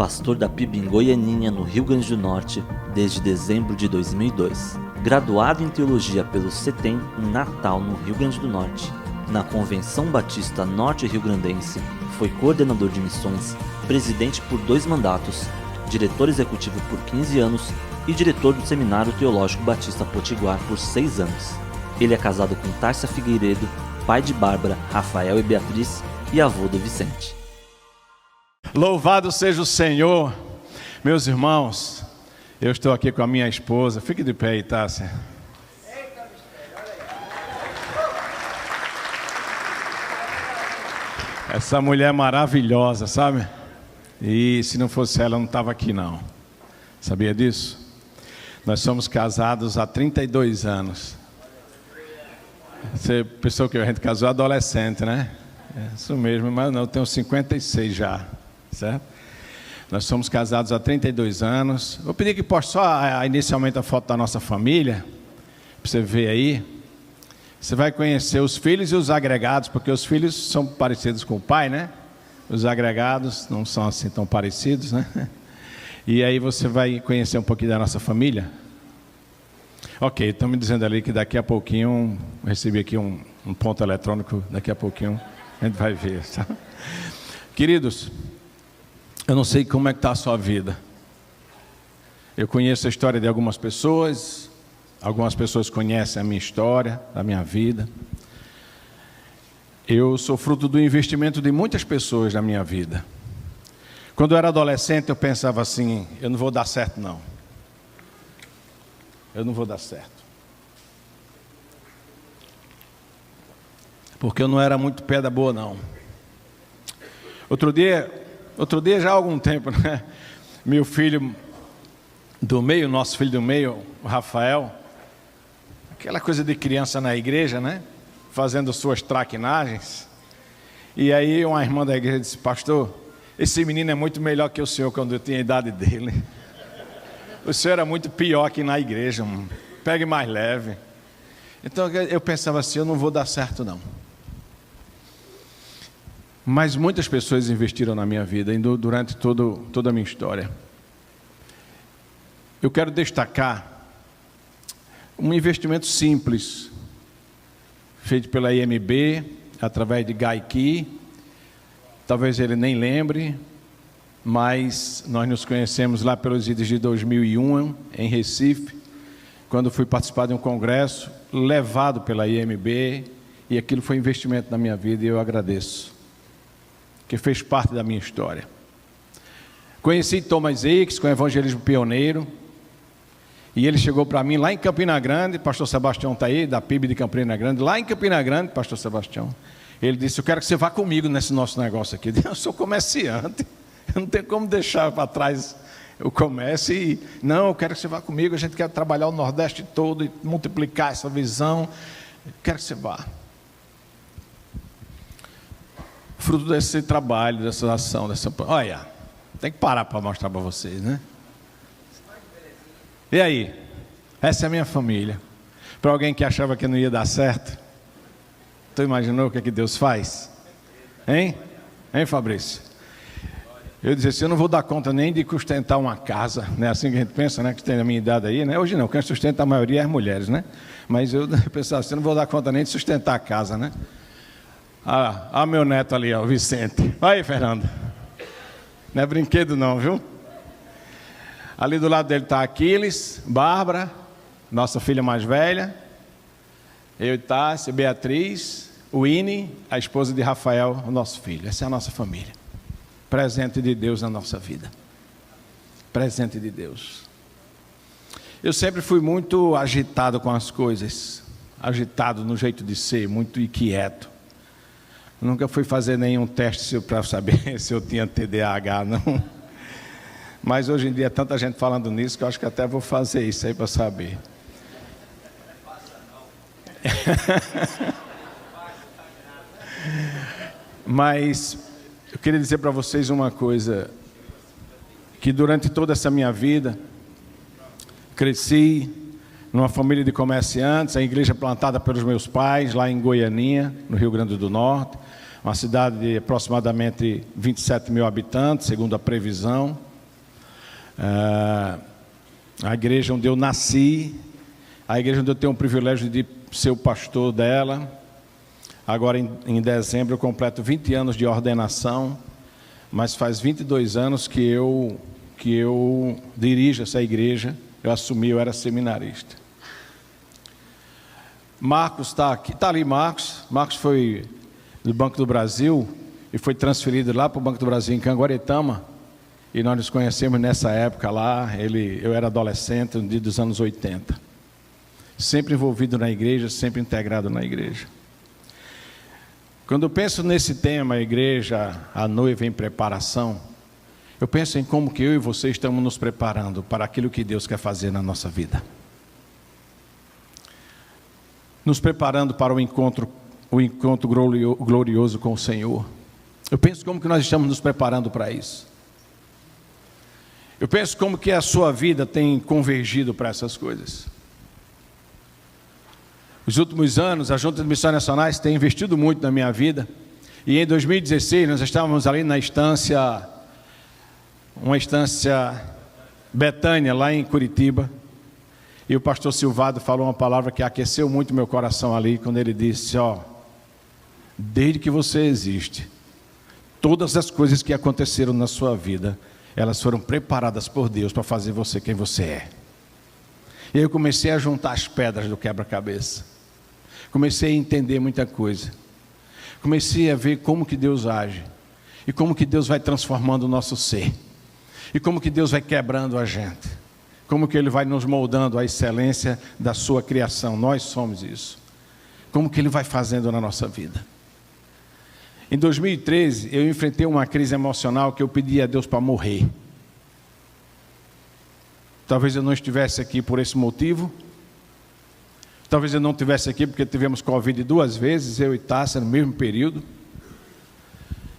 pastor da PIB em Goianinha, no Rio Grande do Norte, desde dezembro de 2002. Graduado em Teologia pelo CETEM, em Natal, no Rio Grande do Norte. Na Convenção Batista Norte Rio Grandense, foi coordenador de missões, presidente por 2 mandatos, diretor executivo por 15 anos e diretor do Seminário Teológico Batista Potiguar por 6 anos. Ele é casado com Tárcia Figueiredo, pai de Bárbara, Rafael e Beatriz e avô do Vicente. Louvado seja o Senhor, meus irmãos. Eu estou aqui com a minha esposa. Fique de pé aí, Tássia. Essa mulher maravilhosa, sabe? E se não fosse ela, eu não estava aqui não. Sabia disso? Nós somos casados há 32 anos. Você pensou que a gente casou adolescente, né? É isso mesmo, mas não, eu tenho 56 já. Certo? Nós somos casados há 32 anos. Vou pedir que poste só inicialmente a foto da nossa família, para você ver aí. Você vai conhecer os filhos e os agregados, porque os filhos são parecidos com o pai, né? Os agregados não são assim tão parecidos, né? E aí você vai conhecer um pouquinho da nossa família. Ok, estão me dizendo ali que daqui a pouquinho, eu recebi aqui um ponto eletrônico, daqui a pouquinho a gente vai ver. Tá? Queridos, eu não sei como é que está a sua vida. Eu conheço a história de algumas pessoas conhecem a minha história, a minha vida. Eu sou fruto do investimento de muitas pessoas na minha vida. Quando eu era adolescente, eu pensava assim, eu não vou dar certo não. Eu não vou dar certo. Porque eu não era muito pé da boa não. Outro dia já há algum tempo, né? Meu filho do meio, nosso filho do meio, o Rafael, aquela coisa de criança na igreja, né? Fazendo suas traquinagens. E aí uma irmã da igreja disse, pastor, esse menino é muito melhor que o senhor quando eu tinha a idade dele. O senhor era muito pior aqui na igreja, mano. Pegue mais leve. Então eu pensava assim, eu não vou dar certo não. Mas muitas pessoas investiram na minha vida durante toda a minha história. Eu quero destacar um investimento simples, feito pela IMB, através de Gaiki. Talvez ele nem lembre, mas nós nos conhecemos lá pelos idos de 2001, em Recife, quando fui participar de um congresso, levado pela IMB, e aquilo foi investimento na minha vida, e eu agradeço, que fez parte da minha história. Conheci Thomas Hicks com o evangelismo pioneiro, e ele chegou para mim lá em Campina Grande, pastor Sebastião está aí, da PIB de Campina Grande, lá em Campina Grande, pastor Sebastião, ele disse, eu quero que você vá comigo nesse nosso negócio aqui. Eu sou comerciante, eu não tenho como deixar para trás o comércio, não, eu quero que você vá comigo, a gente quer trabalhar o Nordeste todo e multiplicar essa visão, eu quero que você vá. Fruto desse trabalho, dessa ação, olha, tem que parar para mostrar para vocês, né? E aí? Essa é a minha família. Para alguém que achava que não ia dar certo, tu imaginou o que é que Deus faz? Hein? Hein, Fabrício? Eu dizia assim, eu não vou dar conta nem de sustentar uma casa, né? Assim que a gente pensa, né? Que tem a minha idade aí, né? Hoje não, quem sustenta a maioria é as mulheres, né? Mas eu pensava assim, eu não vou dar conta nem de sustentar a casa, né? Ah, meu neto ali, ó, o Vicente. Aí, Fernando. Não é brinquedo não, viu? Ali do lado dele está Aquiles, Bárbara, nossa filha mais velha. Eu e Tássia, Beatriz, Winnie, a esposa de Rafael, o nosso filho. Essa é a nossa família. Presente de Deus na nossa vida. Presente de Deus. Eu sempre fui muito agitado com as coisas. Agitado no jeito de ser, muito inquieto. Nunca fui fazer nenhum teste para saber se eu tinha TDAH, não. Mas hoje em dia, tanta gente falando nisso, que eu acho que até vou fazer isso aí para saber. Mas eu queria dizer para vocês uma coisa, que durante toda essa minha vida, cresci numa família de comerciantes, a igreja plantada pelos meus pais, lá em Goianinha, no Rio Grande do Norte, uma cidade de aproximadamente 27 mil habitantes, segundo a previsão. A igreja onde eu nasci, a igreja onde eu tenho o privilégio de ser o pastor dela. Agora em dezembro eu completo 20 anos de ordenação, mas faz 22 anos que eu dirijo essa igreja. Eu assumi, eu era seminarista. Marcos está aqui, está ali Marcos. Marcos foi do Banco do Brasil e foi transferido lá para o Banco do Brasil em Canguaretama. E nós nos conhecemos nessa época lá. Eu era adolescente, no dia dos anos 80. Sempre envolvido na igreja, sempre integrado na igreja. Quando eu penso nesse tema, a igreja, a noiva em preparação, eu penso em como que eu e você estamos nos preparando para aquilo que Deus quer fazer na nossa vida. Nos preparando para o encontro glorioso com o Senhor. Eu penso como que nós estamos nos preparando para isso. Eu penso como que a sua vida tem convergido para essas coisas. Nos últimos anos, a Junta de Missões Nacionais tem investido muito na minha vida. E em 2016, nós estávamos ali na uma estância Betânia, lá em Curitiba. E o pastor Silvado falou uma palavra que aqueceu muito meu coração ali, quando ele disse, desde que você existe, todas as coisas que aconteceram na sua vida, elas foram preparadas por Deus para fazer você quem você é. E aí eu comecei a juntar as pedras do quebra-cabeça. Comecei a entender muita coisa. Comecei a ver como que Deus age. E como que Deus vai transformando o nosso ser. E como que Deus vai quebrando a gente. Como que Ele vai nos moldando à excelência da sua criação. Nós somos isso. Como que Ele vai fazendo na nossa vida. Em 2013, eu enfrentei uma crise emocional que eu pedi a Deus para morrer. Talvez eu não estivesse aqui por esse motivo. Talvez eu não estivesse aqui porque tivemos Covid 2 vezes, eu e Tássia, no mesmo período.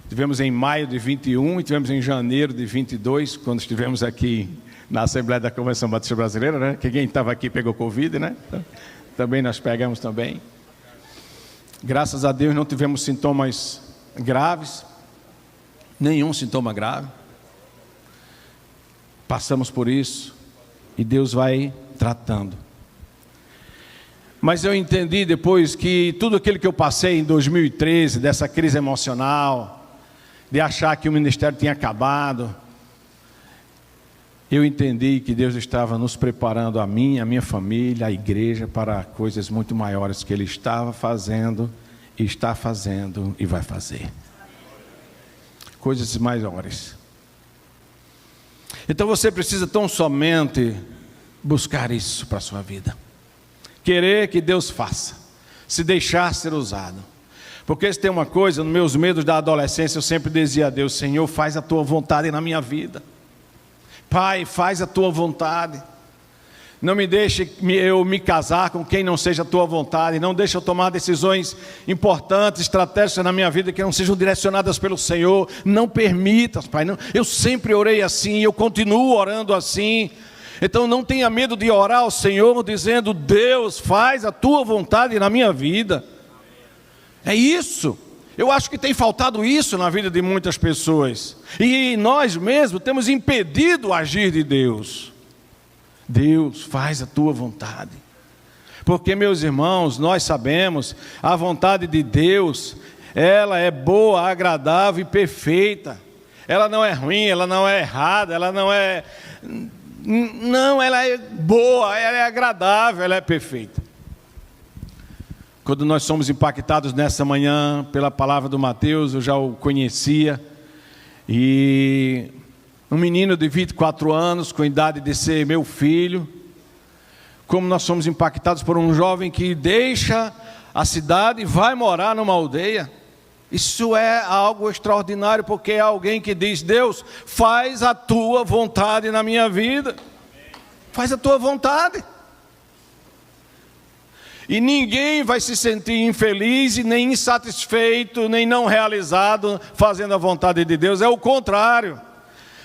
Tivemos em maio de 21 e tivemos em janeiro de 22, quando estivemos aqui na Assembleia da Convenção Batista Brasileira, né? Que quem estava aqui pegou Covid, né? Então, também nós pegamos também. Graças a Deus não tivemos sintomas graves, nenhum sintoma grave. Passamos por isso e Deus vai tratando. Mas eu entendi depois que tudo aquilo que eu passei em 2013, dessa crise emocional, de achar que o ministério tinha acabado, eu entendi que Deus estava nos preparando, a mim, a minha família, a igreja, para coisas muito maiores que Ele estava fazendo, está fazendo e vai fazer. Coisas maiores. Então você precisa tão somente buscar isso para a sua vida. Querer que Deus faça, se deixar ser usado. Porque se tem uma coisa, nos meus medos da adolescência, eu sempre dizia a Deus, Senhor, faz a Tua vontade na minha vida. Pai, faz a Tua vontade. Não me deixe eu me casar com quem não seja a Tua vontade. Não deixe eu tomar decisões importantes, estratégicas na minha vida que não sejam direcionadas pelo Senhor. Não permitas, Pai. Não. Eu sempre orei assim, eu continuo orando assim. Então não tenha medo de orar ao Senhor dizendo, Deus, faz a Tua vontade na minha vida. É isso. Eu acho que tem faltado isso na vida de muitas pessoas. E nós mesmos temos impedido o agir de Deus. Deus, faz a Tua vontade. Porque, meus irmãos, nós sabemos, a vontade de Deus, ela é boa, agradável e perfeita. Ela não é ruim, ela não é errada, ela não é... Não, ela é boa, ela é agradável, ela é perfeita. Quando nós somos impactados nessa manhã pela palavra do Mateus, eu já o conhecia, e um menino de 24 anos, com idade de ser meu filho, como nós somos impactados por um jovem que deixa a cidade e vai morar numa aldeia. Isso é algo extraordinário, porque é alguém que diz, Deus, faz a Tua vontade na minha vida. Faz a Tua vontade. E ninguém vai se sentir infeliz, e nem insatisfeito, nem não realizado, fazendo a vontade de Deus. É o contrário.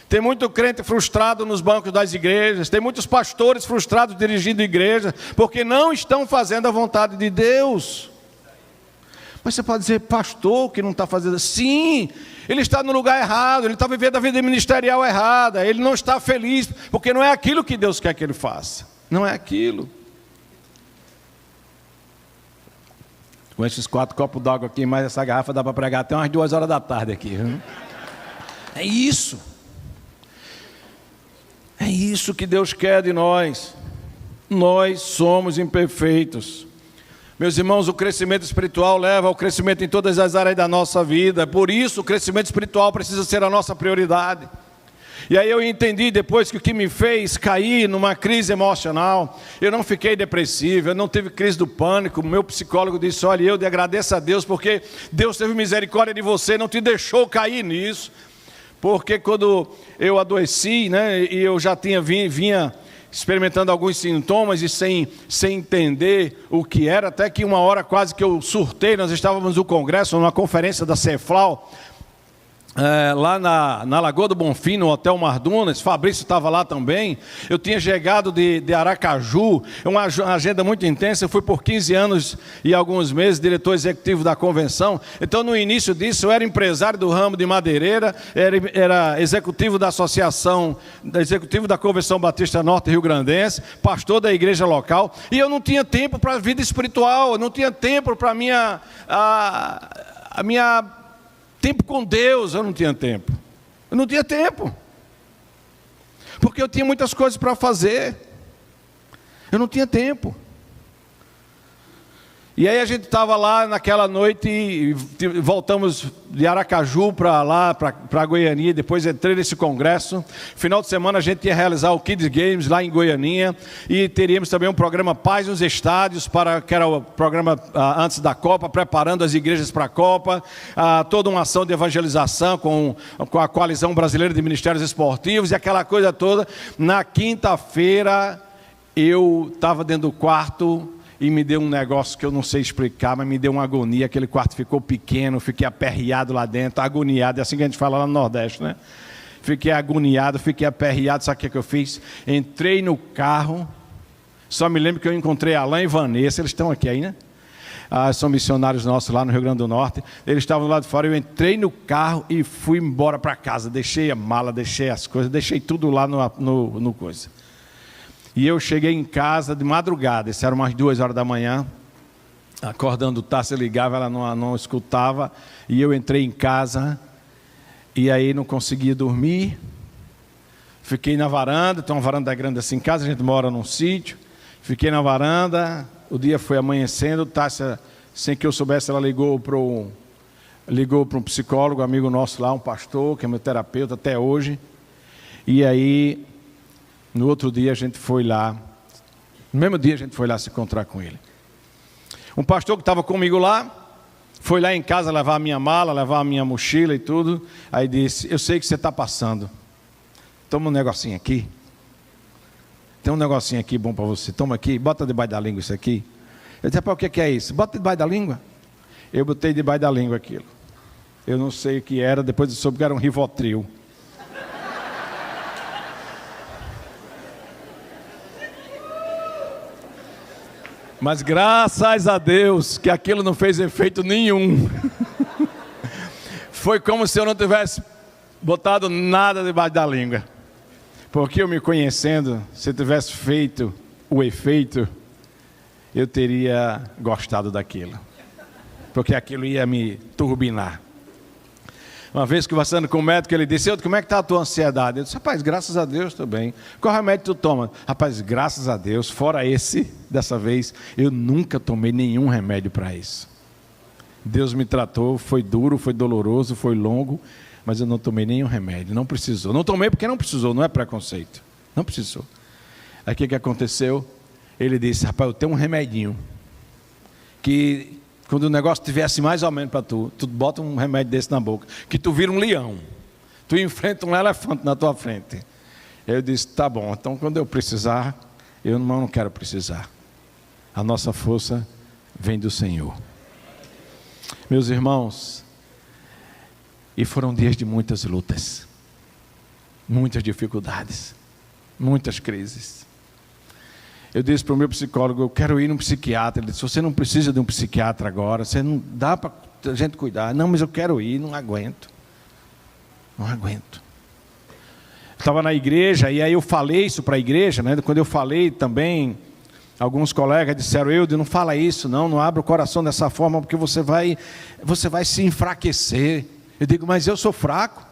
Tem muito crente frustrado nos bancos das igrejas, tem muitos pastores frustrados dirigindo igrejas, porque não estão fazendo a vontade de Deus. Mas você pode dizer, pastor, que não está fazendo. Sim, Ele está no lugar errado, ele está vivendo a vida ministerial errada, ele não está feliz, porque não é aquilo que Deus quer que ele faça. Não é aquilo. Com esses 4 copos d'água aqui, mais essa garrafa, dá para pregar até umas 2 horas da tarde aqui. Viu? É isso. É isso que Deus quer de nós. Nós somos imperfeitos. Meus irmãos, o crescimento espiritual leva ao crescimento em todas as áreas da nossa vida. Por isso, o crescimento espiritual precisa ser a nossa prioridade. E aí eu entendi depois que o que me fez cair numa crise emocional, eu não fiquei depressivo, eu não tive crise do pânico. O meu psicólogo disse: olha, eu agradeço a Deus porque Deus teve misericórdia de você, não te deixou cair nisso. Porque quando eu adoeci, né, e eu já vinha experimentando alguns sintomas e sem entender o que era, até que uma hora quase que eu surtei. Nós estávamos no congresso, numa conferência da Ceflau, lá na Lagoa do Bonfim, no Hotel Mardunas. Fabrício estava lá também. Eu tinha chegado de Aracaju, uma agenda muito intensa. Eu fui por 15 anos e alguns meses diretor executivo da convenção. Então, no início disso, eu era empresário do ramo de madeireira, era executivo da associação, executivo da Convenção Batista Norte Rio Grandense, pastor da igreja local, e eu não tinha tempo para a vida espiritual, eu não tinha tempo para a minha tempo com Deus. Eu não tinha tempo. Eu não tinha tempo. Porque eu tinha muitas coisas para fazer. Eu não tinha tempo. E aí a gente estava lá naquela noite e voltamos de Aracaju para lá, para Goiânia. Depois entrei nesse congresso. Final de semana a gente ia realizar o Kids Games lá em Goiânia. E teríamos também um programa Paz nos Estádios, que era o programa antes da Copa, preparando as igrejas para a Copa. Toda uma ação de evangelização com a Coalizão Brasileira de Ministérios Esportivos e aquela coisa toda. Na quinta-feira eu estava dentro do quarto e me deu um negócio que eu não sei explicar, mas me deu uma agonia. Aquele quarto ficou pequeno, fiquei aperreado lá dentro, agoniado. É assim que a gente fala lá no Nordeste, né? Fiquei agoniado, fiquei aperreado. Sabe o que eu fiz? Entrei no carro. Só me lembro que eu encontrei Alain e Vanessa. Eles estão aqui aí, né? São missionários nossos lá no Rio Grande do Norte. Eles estavam lá de fora. Eu entrei no carro e fui embora para casa. Deixei a mala, deixei as coisas, deixei tudo lá no coisa. E eu cheguei em casa de madrugada, isso era umas 2 horas da manhã, acordando, Tássia ligava, ela não escutava, e eu entrei em casa, e aí não conseguia dormir, fiquei na varanda, tem uma varanda grande assim em casa, a gente mora num sítio, fiquei na varanda, o dia foi amanhecendo, Tássia, sem que eu soubesse, ela ligou para um psicólogo, amigo nosso lá, um pastor, que é meu terapeuta até hoje, e aí no outro dia a gente foi lá, no mesmo dia a gente foi lá se encontrar com ele. Um pastor que estava comigo lá, foi lá em casa levar a minha mala, levar a minha mochila e tudo. Aí disse: eu sei que você está passando, toma um negocinho aqui. Tem um negocinho aqui bom para você, toma aqui, bota debaixo da língua isso aqui. Eu disse: para o que é isso? Bota debaixo da língua. Eu botei debaixo da língua aquilo. Eu não sei o que era, depois eu soube que era um Rivotril. Mas graças a Deus que aquilo não fez efeito nenhum. Foi como se eu não tivesse botado nada debaixo da língua. Porque eu me conhecendo, se eu tivesse feito o efeito, eu teria gostado daquilo. Porque aquilo ia me turbinar. Uma vez conversando com o médico, ele disse: como é que está a tua ansiedade? Eu disse: rapaz, graças a Deus estou bem. Qual remédio tu toma? Rapaz, graças a Deus, fora esse, dessa vez, eu nunca tomei nenhum remédio para isso. Deus me tratou, foi duro, foi doloroso, foi longo, mas eu não tomei nenhum remédio, não precisou. Não tomei porque não precisou, não é preconceito. Não precisou. Aí o que aconteceu? Ele disse: rapaz, eu tenho um remedinho, que quando o negócio estivesse mais ou menos para tu bota um remédio desse na boca, que tu vira um leão, tu enfrenta um elefante na tua frente. Eu disse: tá bom, então quando eu precisar, eu não quero precisar. A nossa força vem do Senhor. Meus irmãos, e foram dias de muitas lutas, muitas dificuldades, muitas crises. Eu disse para o meu psicólogo: eu quero ir num psiquiatra. Ele disse: você não precisa de um psiquiatra agora, você não dá para a gente cuidar. Não, mas eu quero ir, não aguento. Não aguento. Estava na igreja, e aí eu falei isso para a igreja, né? Quando eu falei também, alguns colegas disseram: Eudes, não fala isso, não abra o coração dessa forma, porque você vai se enfraquecer. Eu digo: mas eu sou fraco.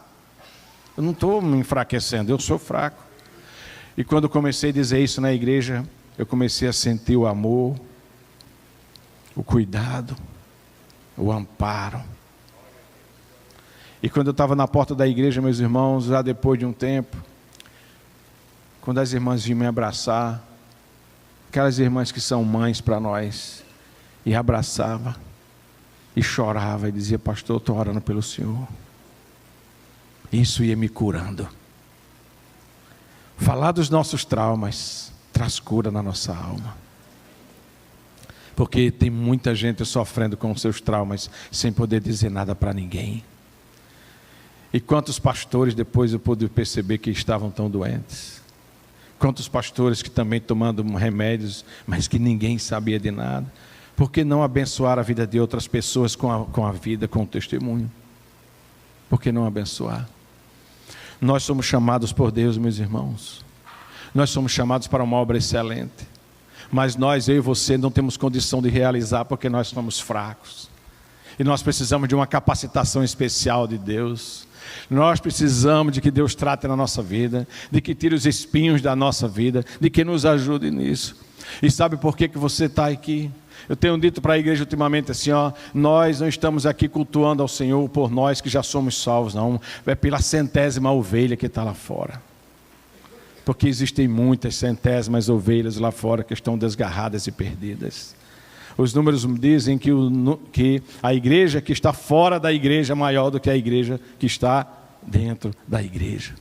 Eu não estou me enfraquecendo, eu sou fraco. E quando eu comecei a dizer isso na igreja, eu comecei a sentir o amor, o cuidado, o amparo. E quando eu estava na porta da igreja, meus irmãos, já depois de um tempo, quando as irmãs vinham me abraçar, aquelas irmãs que são mães para nós, e abraçava, e chorava, e dizia: pastor, eu estou orando pelo Senhor. Isso ia me curando. Falar dos nossos traumas traz cura na nossa alma. Porque tem muita gente sofrendo com os seus traumas, sem poder dizer nada para ninguém. E quantos pastores depois eu pude perceber que estavam tão doentes. Quantos pastores que também tomando remédios, mas que ninguém sabia de nada. Por que não abençoar a vida de outras pessoas com a vida, com o testemunho? Por que não abençoar? Nós somos chamados por Deus, meus irmãos. Nós somos chamados para uma obra excelente. Mas nós, eu e você, não temos condição de realizar porque nós somos fracos. E nós precisamos de uma capacitação especial de Deus. Nós precisamos de que Deus trate na nossa vida, de que tire os espinhos da nossa vida, de que nos ajude nisso. E sabe por que você está aqui? Eu tenho dito para a igreja ultimamente assim, nós não estamos aqui cultuando ao Senhor por nós que já somos salvos, não. É pela 100ª ovelha que está lá fora. Porque existem muitas centésimas ovelhas lá fora que estão desgarradas e perdidas. Os números dizem que a igreja que está fora da igreja é maior do que a igreja que está dentro da igreja.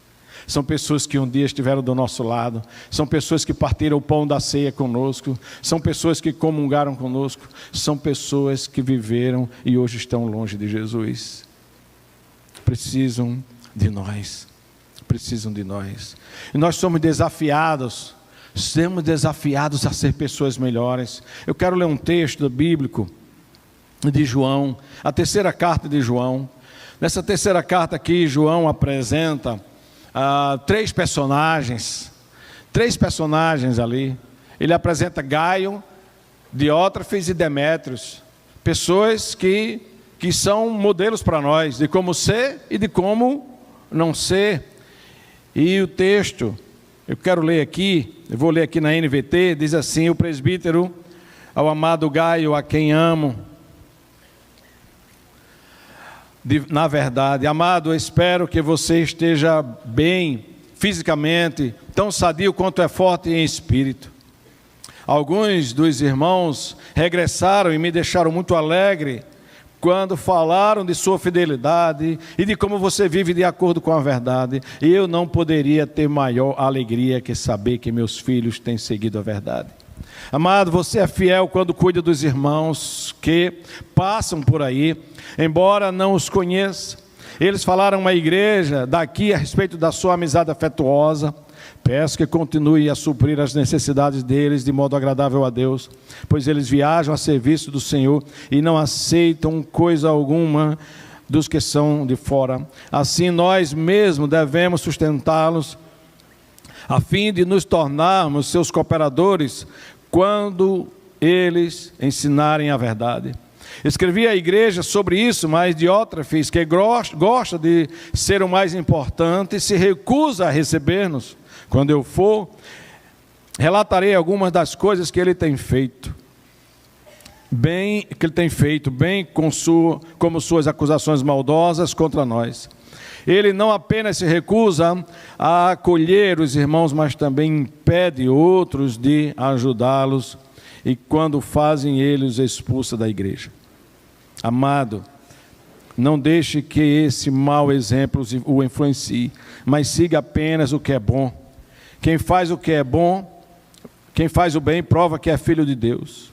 São pessoas que um dia estiveram do nosso lado, são pessoas que partiram o pão da ceia conosco, são pessoas que comungaram conosco, são pessoas que viveram e hoje estão longe de Jesus. Precisam de nós. Precisam de nós. E nós somos desafiados a ser pessoas melhores. Eu quero ler um texto bíblico de João, a 3ª carta de João. Nessa 3ª carta aqui, João apresenta 3 personagens ali. Ele apresenta Gaio, Diótrefes e Demétrios, pessoas que são modelos para nós, de como ser e de como não ser. E o texto, eu quero ler aqui, eu vou ler aqui na NVT, diz assim: o presbítero ao amado Gaio, a quem amo, na verdade, amado, espero que você esteja bem fisicamente, tão sadio quanto é forte em espírito. Alguns dos irmãos regressaram e me deixaram muito alegre quando falaram de sua fidelidade e de como você vive de acordo com a verdade. E eu não poderia ter maior alegria que saber que meus filhos têm seguido a verdade. Amado, você é fiel quando cuida dos irmãos que passam por aí, embora não os conheça. Eles falaram à igreja daqui a respeito da sua amizade afetuosa. Peço que continue a suprir as necessidades deles de modo agradável a Deus, pois eles viajam a serviço do Senhor e não aceitam coisa alguma dos que são de fora. Assim nós mesmos devemos sustentá-los, a fim de nos tornarmos seus cooperadores quando eles ensinarem a verdade. Escrevi à igreja sobre isso, mas Diótrefes, que gosta de ser o mais importante, se recusa a receber-nos. Quando eu for, relatarei algumas das coisas que ele tem feito, bem como suas acusações maldosas contra nós. Ele não apenas se recusa a acolher os irmãos, mas também impede outros de ajudá-los, e quando fazem, ele os expulsa da igreja. Amado, não deixe que esse mau exemplo o influencie, mas siga apenas o que é bom. Quem faz o que é bom, quem faz o bem, prova que é filho de Deus.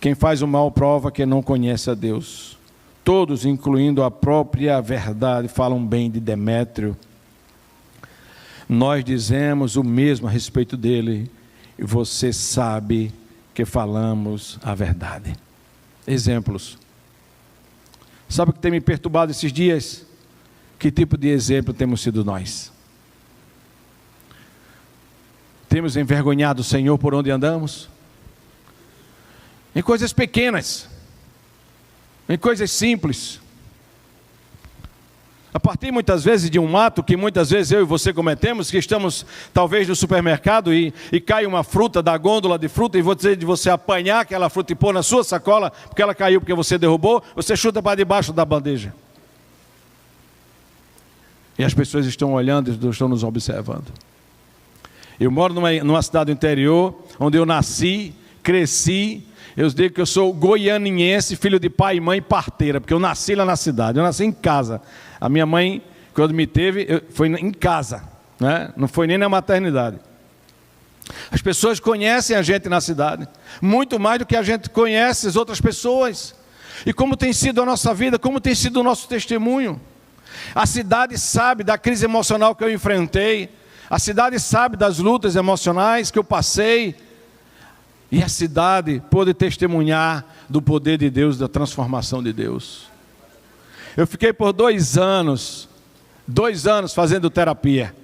Quem faz o mal, prova que não conhece a Deus. Todos, incluindo a própria verdade, falam bem de Demétrio. Nós dizemos o mesmo a respeito dele, e você sabe que falamos a verdade. Exemplos. Sabe o que tem me perturbado esses dias? Que tipo de exemplo temos sido nós? Temos envergonhado o Senhor por onde andamos? Em coisas pequenas, em coisas simples. A partir muitas vezes de um ato que muitas vezes eu e você cometemos, que estamos talvez no supermercado e cai uma fruta da gôndola de fruta, e você apanhar aquela fruta e pôr na sua sacola, porque ela caiu porque você derrubou, você chuta para debaixo da bandeja. E as pessoas estão olhando, estão nos observando. Eu moro numa cidade do interior, onde eu nasci, cresci. Eu digo que eu sou goianiense, filho de pai e mãe parteira, porque eu nasci lá na cidade, eu nasci em casa. A minha mãe, quando me teve, foi em casa, né? Não foi nem na maternidade. As pessoas conhecem a gente na cidade, muito mais do que a gente conhece as outras pessoas. E como tem sido a nossa vida, como tem sido o nosso testemunho. A cidade sabe da crise emocional que eu enfrentei, a cidade sabe das lutas emocionais que eu passei, e a cidade pôde testemunhar do poder de Deus, da transformação de Deus. Eu fiquei por 2 anos fazendo terapia.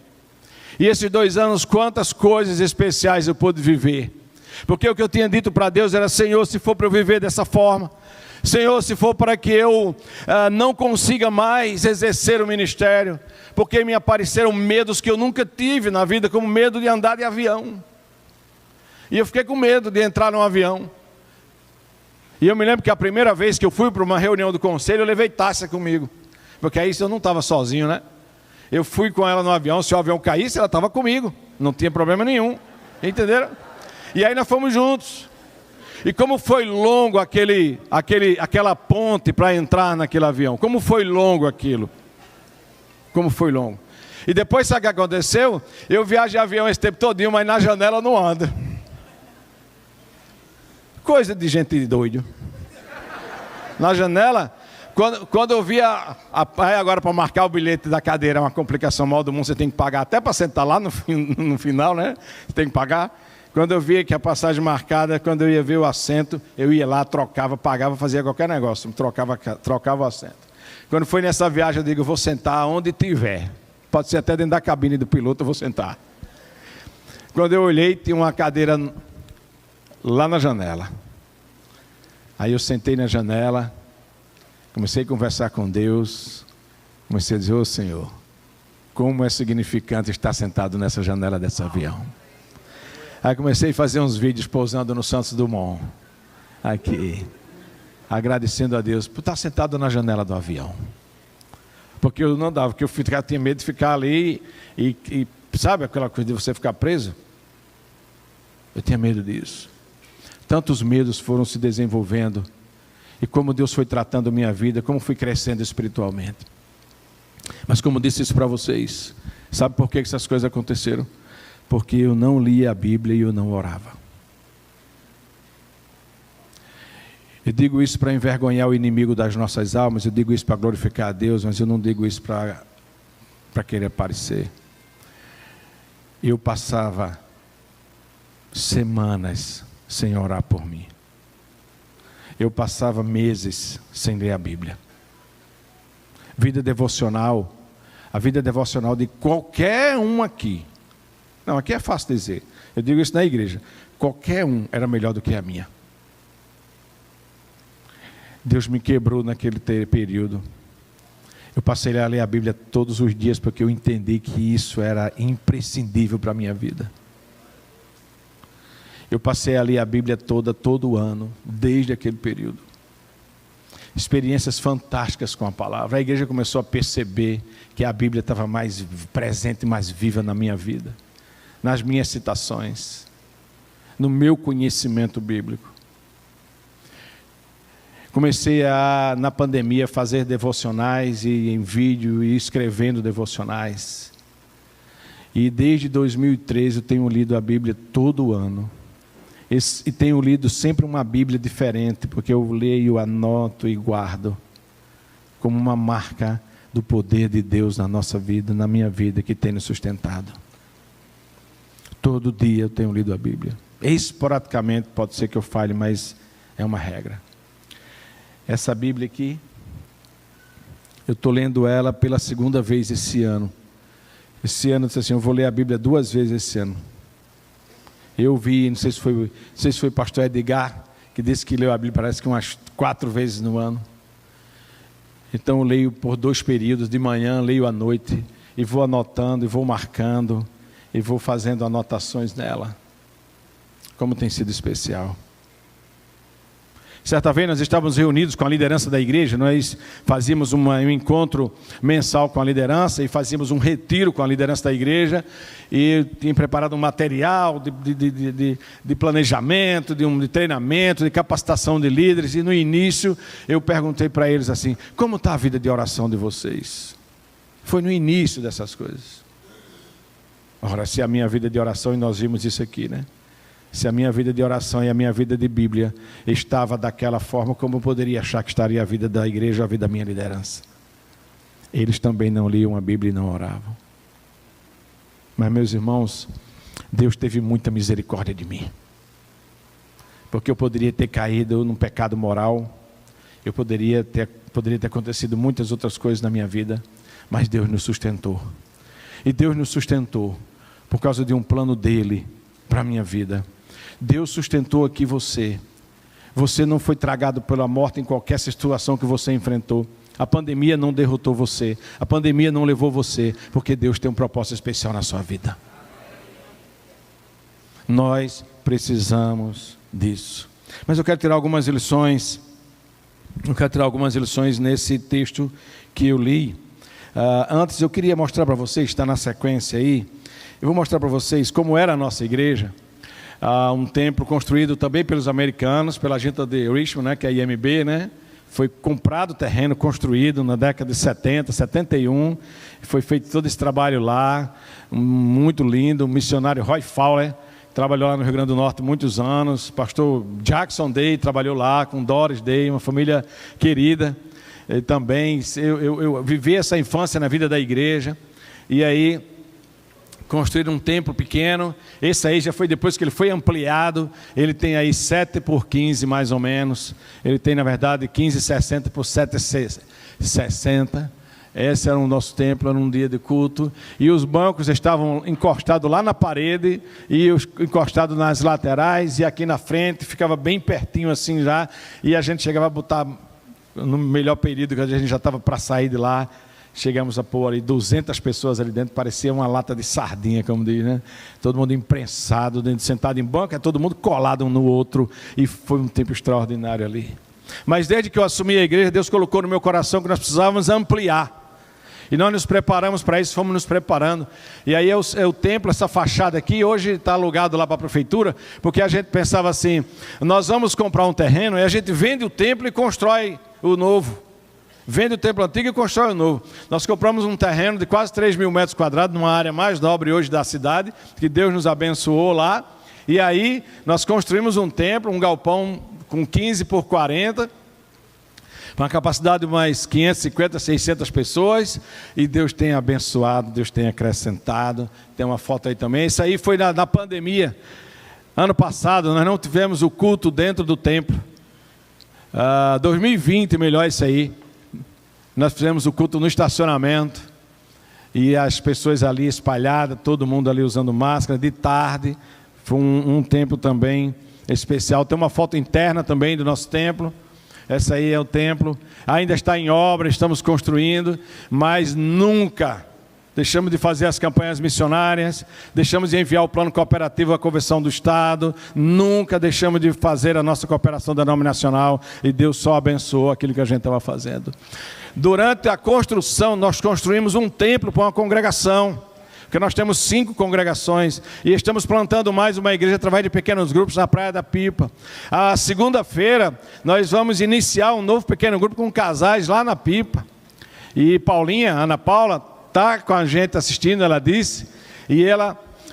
E esses 2 anos, quantas coisas especiais eu pude viver. Porque o que eu tinha dito para Deus era: Senhor, se for para eu viver dessa forma, Senhor, se for para que eu não consiga mais exercer o ministério, porque me apareceram medos que eu nunca tive na vida, como medo de andar de avião. E eu fiquei com medo de entrar num avião. E eu me lembro que a primeira vez que eu fui para uma reunião do conselho, eu levei Tássia comigo. Porque aí eu não estava sozinho, né? Eu fui com ela no avião, se o avião caísse, ela estava comigo. Não tinha problema nenhum. Entenderam? E aí nós fomos juntos. E como foi longo aquela ponte para entrar naquele avião. Como foi longo aquilo. Como foi longo. E depois, sabe o que aconteceu? Eu viajei de avião esse tempo todinho, mas na janela não anda. Coisa de gente doido. Na janela, quando eu via, agora para marcar o bilhete da cadeira é uma complicação mal do mundo, você tem que pagar até para sentar lá no final, né? Você tem que pagar. Quando eu via que a passagem marcada, quando eu ia ver o assento, eu ia lá, trocava, pagava, fazia qualquer negócio, trocava o assento. Quando foi nessa viagem, eu digo: eu vou sentar onde tiver. Pode ser até dentro da cabine do piloto, eu vou sentar. Quando eu olhei, tinha uma cadeira lá na janela. Aí eu sentei na janela, comecei a conversar com Deus, comecei a dizer: ô Senhor, como é significante estar sentado nessa janela desse avião. Aí comecei a fazer uns vídeos pousando no Santos Dumont, aqui, agradecendo a Deus por estar sentado na janela do avião. Porque eu não dava, porque eu tinha medo de ficar ali e sabe aquela coisa de você ficar preso? Eu tinha medo disso. Tantos medos foram se desenvolvendo, e como Deus foi tratando a minha vida, como fui crescendo espiritualmente. Mas como disse isso para vocês, sabe por que essas coisas aconteceram? Porque eu não lia a Bíblia e eu não orava. Eu digo isso para envergonhar o inimigo das nossas almas, eu digo isso para glorificar a Deus, mas eu não digo isso para querer aparecer. Eu passava semanas sem orar por mim. Eu passava meses sem ler a Bíblia. Vida devocional, a vida devocional de qualquer um aqui. Não, aqui é fácil dizer. Eu digo isso na igreja. Qualquer um era melhor do que a minha. Deus me quebrou naquele período. Eu passei a ler a Bíblia todos os dias, porque eu entendi que isso era imprescindível para a minha vida. Eu passei a ler a Bíblia todo ano, desde aquele período. Experiências fantásticas com a palavra. A igreja começou a perceber que a Bíblia estava mais presente, mais viva na minha vida, nas minhas citações, no meu conhecimento bíblico. Comecei na pandemia, fazer devocionais e em vídeo e escrevendo devocionais. E desde 2013 eu tenho lido a Bíblia todo ano. E tenho lido sempre uma Bíblia diferente, porque eu leio, anoto e guardo como uma marca do poder de Deus na nossa vida, na minha vida, que tem nos sustentado. Todo dia eu tenho lido a Bíblia. Esporadicamente pode ser que eu falhe, mas é uma regra. Essa Bíblia aqui, Eu estou lendo ela pela segunda vez esse ano. Esse ano eu disse assim, eu vou ler a Bíblia 2 vezes esse ano. Eu vi, não sei se foi o pastor Edgar, que disse que leu a Bíblia parece que umas 4 vezes no ano. Então eu leio por 2 períodos, de manhã, leio à noite, e vou anotando, e vou marcando, e vou fazendo anotações nela. Como tem sido especial. Certa vez nós estávamos reunidos com a liderança da igreja, nós fazíamos um encontro mensal com a liderança e fazíamos um retiro com a liderança da igreja e tinha preparado um material de planejamento, de treinamento, de capacitação de líderes, e no início eu perguntei para eles assim, como está a vida de oração de vocês? Foi no início dessas coisas. Ora, se a minha vida de oração, e nós vimos isso aqui, né? Se a minha vida de oração e a minha vida de Bíblia estava daquela forma, como eu poderia achar que estaria a vida da igreja, a vida da minha liderança? Eles também não liam a Bíblia e não oravam. Mas, meus irmãos, Deus teve muita misericórdia de mim. Porque eu poderia ter caído num pecado moral, poderia ter acontecido muitas outras coisas na minha vida, mas Deus nos sustentou. E Deus nos sustentou por causa de um plano dele para a minha vida. Deus sustentou aqui você. Você não foi tragado pela morte em qualquer situação que você enfrentou. A pandemia não derrotou você. A pandemia não levou você, porque Deus tem um propósito especial na sua vida. Nós precisamos disso. Mas eu quero tirar algumas lições. Eu quero tirar algumas lições nesse texto que eu li. Antes eu queria mostrar para vocês, está na sequência aí. Eu vou mostrar para vocês como era a nossa igreja. Um templo construído também pelos americanos, pela gente de Richmond, né, que é a IMB, né? Foi comprado o terreno, construído na década de 70, 71. Foi feito todo esse trabalho lá, muito lindo. O missionário Roy Fowler trabalhou lá no Rio Grande do Norte muitos anos. Pastor Jackson Day trabalhou lá, com Doris Day, uma família querida. E também, eu vivi essa infância na vida da igreja. E aí construíram um templo pequeno. Esse aí já foi depois que ele foi ampliado. Ele tem aí 7 por 15 mais ou menos. Ele tem na verdade 15,60 por 7,60. Esse era o nosso templo, era um dia de culto. E os bancos estavam encostados lá na parede e encostados nas laterais e aqui na frente. Ficava bem pertinho assim já. E a gente chegava a botar, no melhor período que a gente já estava para sair de lá, chegamos a pôr ali 200 pessoas ali dentro, parecia uma lata de sardinha, como diz, né? Todo mundo imprensado, sentado em banco, todo mundo colado um no outro, e foi um tempo extraordinário ali. Mas desde que eu assumi a igreja, Deus colocou no meu coração que nós precisávamos ampliar, e nós nos preparamos para isso, fomos nos preparando, e aí é o templo, essa fachada aqui, hoje está alugado lá para a prefeitura, porque a gente pensava assim, nós vamos comprar um terreno, e a gente vende o templo e constrói o novo. Vende o templo antigo e constrói o novo. Nós compramos um terreno de quase 3 mil metros quadrados, numa área mais nobre hoje da cidade, que Deus nos abençoou lá. E aí nós construímos um templo, um galpão com 15 por 40, com uma capacidade de mais 550, 600 pessoas. E Deus tem abençoado, Deus tem acrescentado. Tem uma foto aí também. Isso aí foi na pandemia. Ano passado nós não tivemos o culto dentro do templo. 2020, melhor isso aí. Nós fizemos o culto no estacionamento, e as pessoas ali espalhadas, todo mundo ali usando máscara, de tarde, foi um templo também especial. Tem uma foto interna também do nosso templo, essa aí é o templo, ainda está em obra, estamos construindo, mas nunca deixamos de fazer as campanhas missionárias, deixamos de enviar o plano cooperativo à Convenção do Estado, nunca deixamos de fazer a nossa cooperação denominacional, e Deus só abençoou aquilo que a gente estava fazendo. Durante a construção, nós construímos um templo para uma congregação, porque nós temos 5 congregações, e estamos plantando mais uma igreja através de pequenos grupos na Praia da Pipa. A segunda-feira, nós vamos iniciar um novo pequeno grupo com casais lá na Pipa, e Paulinha, Ana Paula, está com a gente assistindo, ela disse, e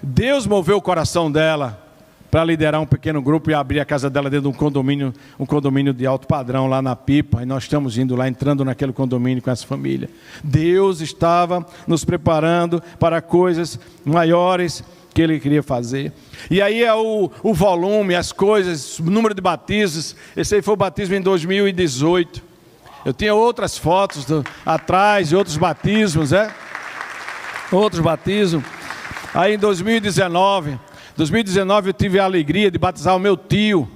Deus moveu o coração dela para liderar um pequeno grupo e abrir a casa dela dentro de um condomínio de alto padrão lá na Pipa, e nós estamos indo lá, entrando naquele condomínio com essa família. Deus estava nos preparando para coisas maiores que Ele queria fazer. E aí é o volume, as coisas, o número de batismos. Esse aí foi o batismo em 2018. Eu tinha outras fotos atrás de outros batismos, outros batismos. Aí em 2019 eu tive a alegria de batizar o meu tio.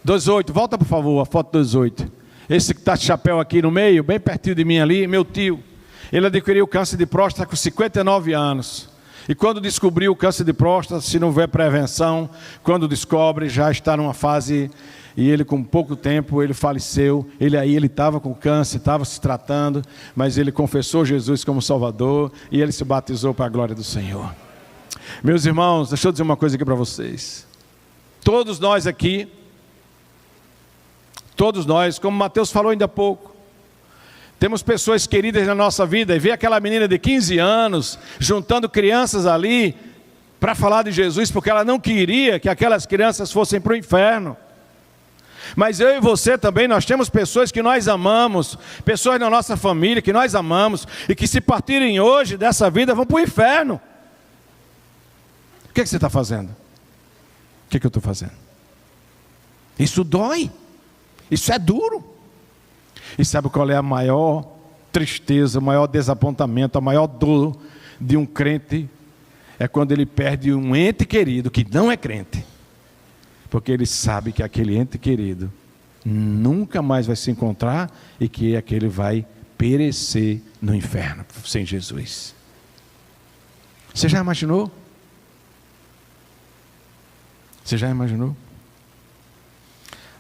18, volta por favor, a foto 18. Esse que está de chapéu aqui no meio, bem pertinho de mim ali, meu tio. Ele adquiriu câncer de próstata com 59 anos. E quando descobriu o câncer de próstata, se não houver prevenção, quando descobre, já está numa fase, e ele com pouco tempo, ele faleceu. Ele estava com câncer, estava se tratando, mas ele confessou Jesus como Salvador, e ele se batizou para a glória do Senhor. Meus irmãos, deixa eu dizer uma coisa aqui para vocês. Todos nós aqui, como Mateus falou ainda há pouco, temos pessoas queridas na nossa vida, e ver aquela menina de 15 anos, juntando crianças ali, para falar de Jesus, porque ela não queria que aquelas crianças fossem para o inferno. Mas eu e você também, nós temos pessoas que nós amamos, pessoas na nossa família que nós amamos, e que se partirem hoje dessa vida, vão para o inferno. O que você está fazendo? O que eu estou fazendo? Isso dói, isso é duro. E sabe qual é a maior tristeza, o maior desapontamento, a maior dor de um crente? É quando ele perde um ente querido que não é crente. Porque ele sabe que aquele ente querido nunca mais vai se encontrar e que aquele vai perecer no inferno sem Jesus. Você já imaginou? Você já imaginou?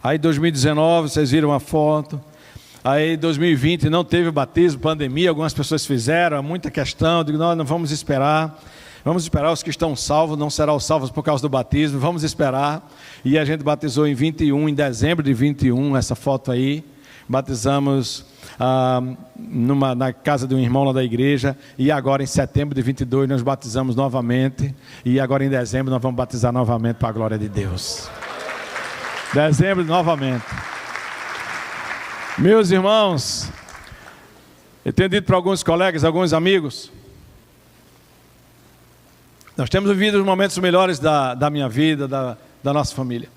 Aí 2019, vocês viram a foto. Aí 2020 não teve batismo, pandemia, algumas pessoas fizeram, muita questão. Eu digo, não vamos esperar. Vamos esperar, os que estão salvos não serão salvos por causa do batismo, vamos esperar. E a gente batizou em dezembro de 21, essa foto aí. Batizamos na casa de um irmão lá da igreja. E agora em setembro de 22 nós batizamos novamente. E agora em dezembro nós vamos batizar novamente para a glória de Deus. Dezembro novamente. Meus irmãos, eu tenho dito para alguns colegas, alguns amigos, nós temos vivido os momentos melhores da minha vida, da nossa família.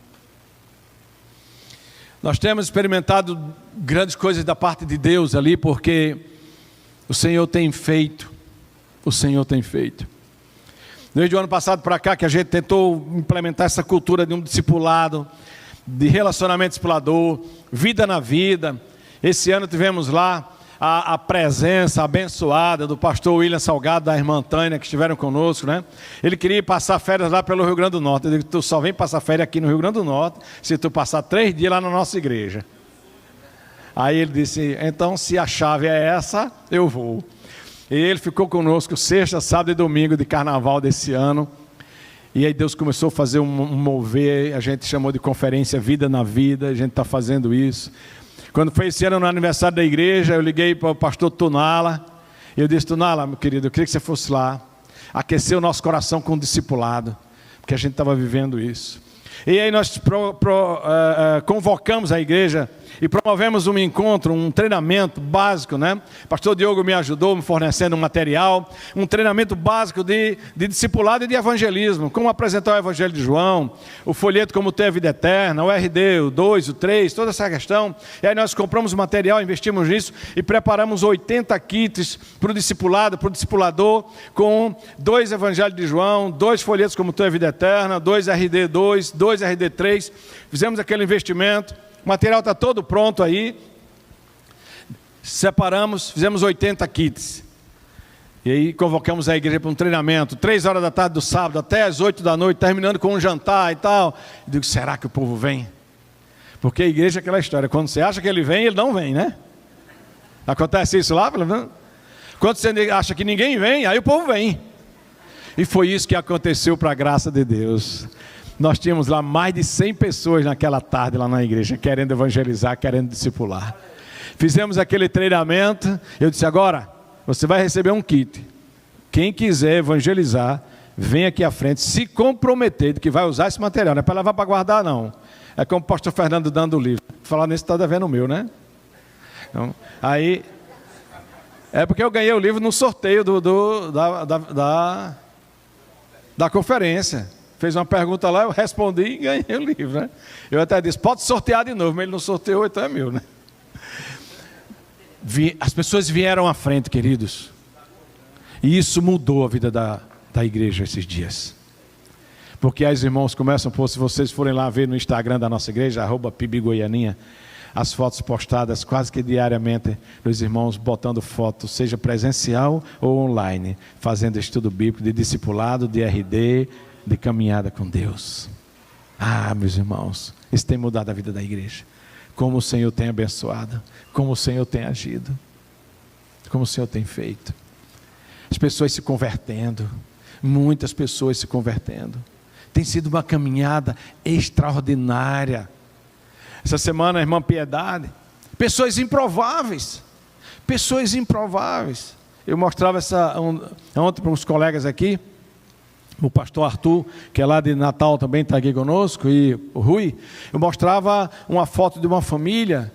Nós temos experimentado grandes coisas da parte de Deus ali, porque o Senhor tem feito. Desde o ano passado para cá, que a gente tentou implementar essa cultura de um discipulado, de relacionamento discipulador, vida na vida. Esse ano tivemos lá a presença abençoada do pastor William Salgado, da irmã Tânia, que estiveram conosco, né? Ele queria passar férias lá pelo Rio Grande do Norte. Eu digo, tu só vem passar férias aqui no Rio Grande do Norte se tu passar 3 dias lá na nossa igreja. Aí ele disse, então se a chave é essa, eu vou. E ele ficou conosco sexta, sábado e domingo de carnaval desse ano. E aí Deus começou a fazer um mover, a gente chamou de conferência Vida na Vida, a gente está fazendo isso. Quando foi esse ano no aniversário da igreja, eu liguei para o pastor Tunala, e eu disse, Tunala, meu querido, eu queria que você fosse lá, aquecer o nosso coração com o discipulado, porque a gente estava vivendo isso. E aí nós convocamos a igreja e promovemos um encontro, um treinamento básico, né? O pastor Diogo me ajudou, me fornecendo um material, um treinamento básico de discipulado e de evangelismo, como apresentar o Evangelho de João, o folheto como ter a vida eterna, o RD, o 2, o 3, toda essa questão. E aí nós compramos o material, investimos nisso e preparamos 80 kits para o discipulado, para o discipulador, com 2 Evangelhos de João, 2 folhetos como ter a vida eterna, 2 RD 2, 2 RD 3. Fizemos aquele investimento. O material está todo pronto aí. Separamos, fizemos 80 kits. E aí convocamos a igreja para um treinamento, 3 horas da tarde do sábado, até as 8 da noite, terminando com um jantar e tal. Eu digo, será que o povo vem? Porque a igreja é aquela história, quando você acha que ele vem, ele não vem, né? Acontece isso lá? Quando você acha que ninguém vem, aí o povo vem. E foi isso que aconteceu para a graça de Deus. Nós tínhamos lá mais de 100 pessoas naquela tarde lá na igreja, querendo evangelizar, querendo discipular. Fizemos aquele treinamento, eu disse, agora, você vai receber um kit. Quem quiser evangelizar, vem aqui à frente, se comprometer de que vai usar esse material. Não é para levar para guardar, não. É como o pastor Fernando dando o livro. Falar nisso, está devendo o meu, né? Então, aí, é porque eu ganhei o livro no sorteio da conferência. Fez uma pergunta lá, eu respondi e ganhei o livro, né? Eu até disse, pode sortear de novo, mas ele não sorteou, então é meu, né? as pessoas vieram à frente, queridos. E isso mudou a vida da igreja esses dias. Porque aí os irmãos começam, se vocês forem lá ver no Instagram da nossa igreja, @PIBGoianinha, as fotos postadas quase que diariamente dos irmãos botando fotos, seja presencial ou online, fazendo estudo bíblico, de discipulado, de RD, de caminhada com Deus. Meus irmãos, isso tem mudado a vida da igreja. Como o Senhor tem abençoado, como o Senhor tem agido, como o Senhor tem feito. As pessoas se convertendo, muitas pessoas se convertendo. Tem sido uma caminhada extraordinária. Essa semana, a irmã Piedade, pessoas improváveis. Eu mostrava ontem para uns colegas aqui, o pastor Arthur, que é lá de Natal também está aqui conosco, e o Rui. Eu mostrava uma foto de uma família,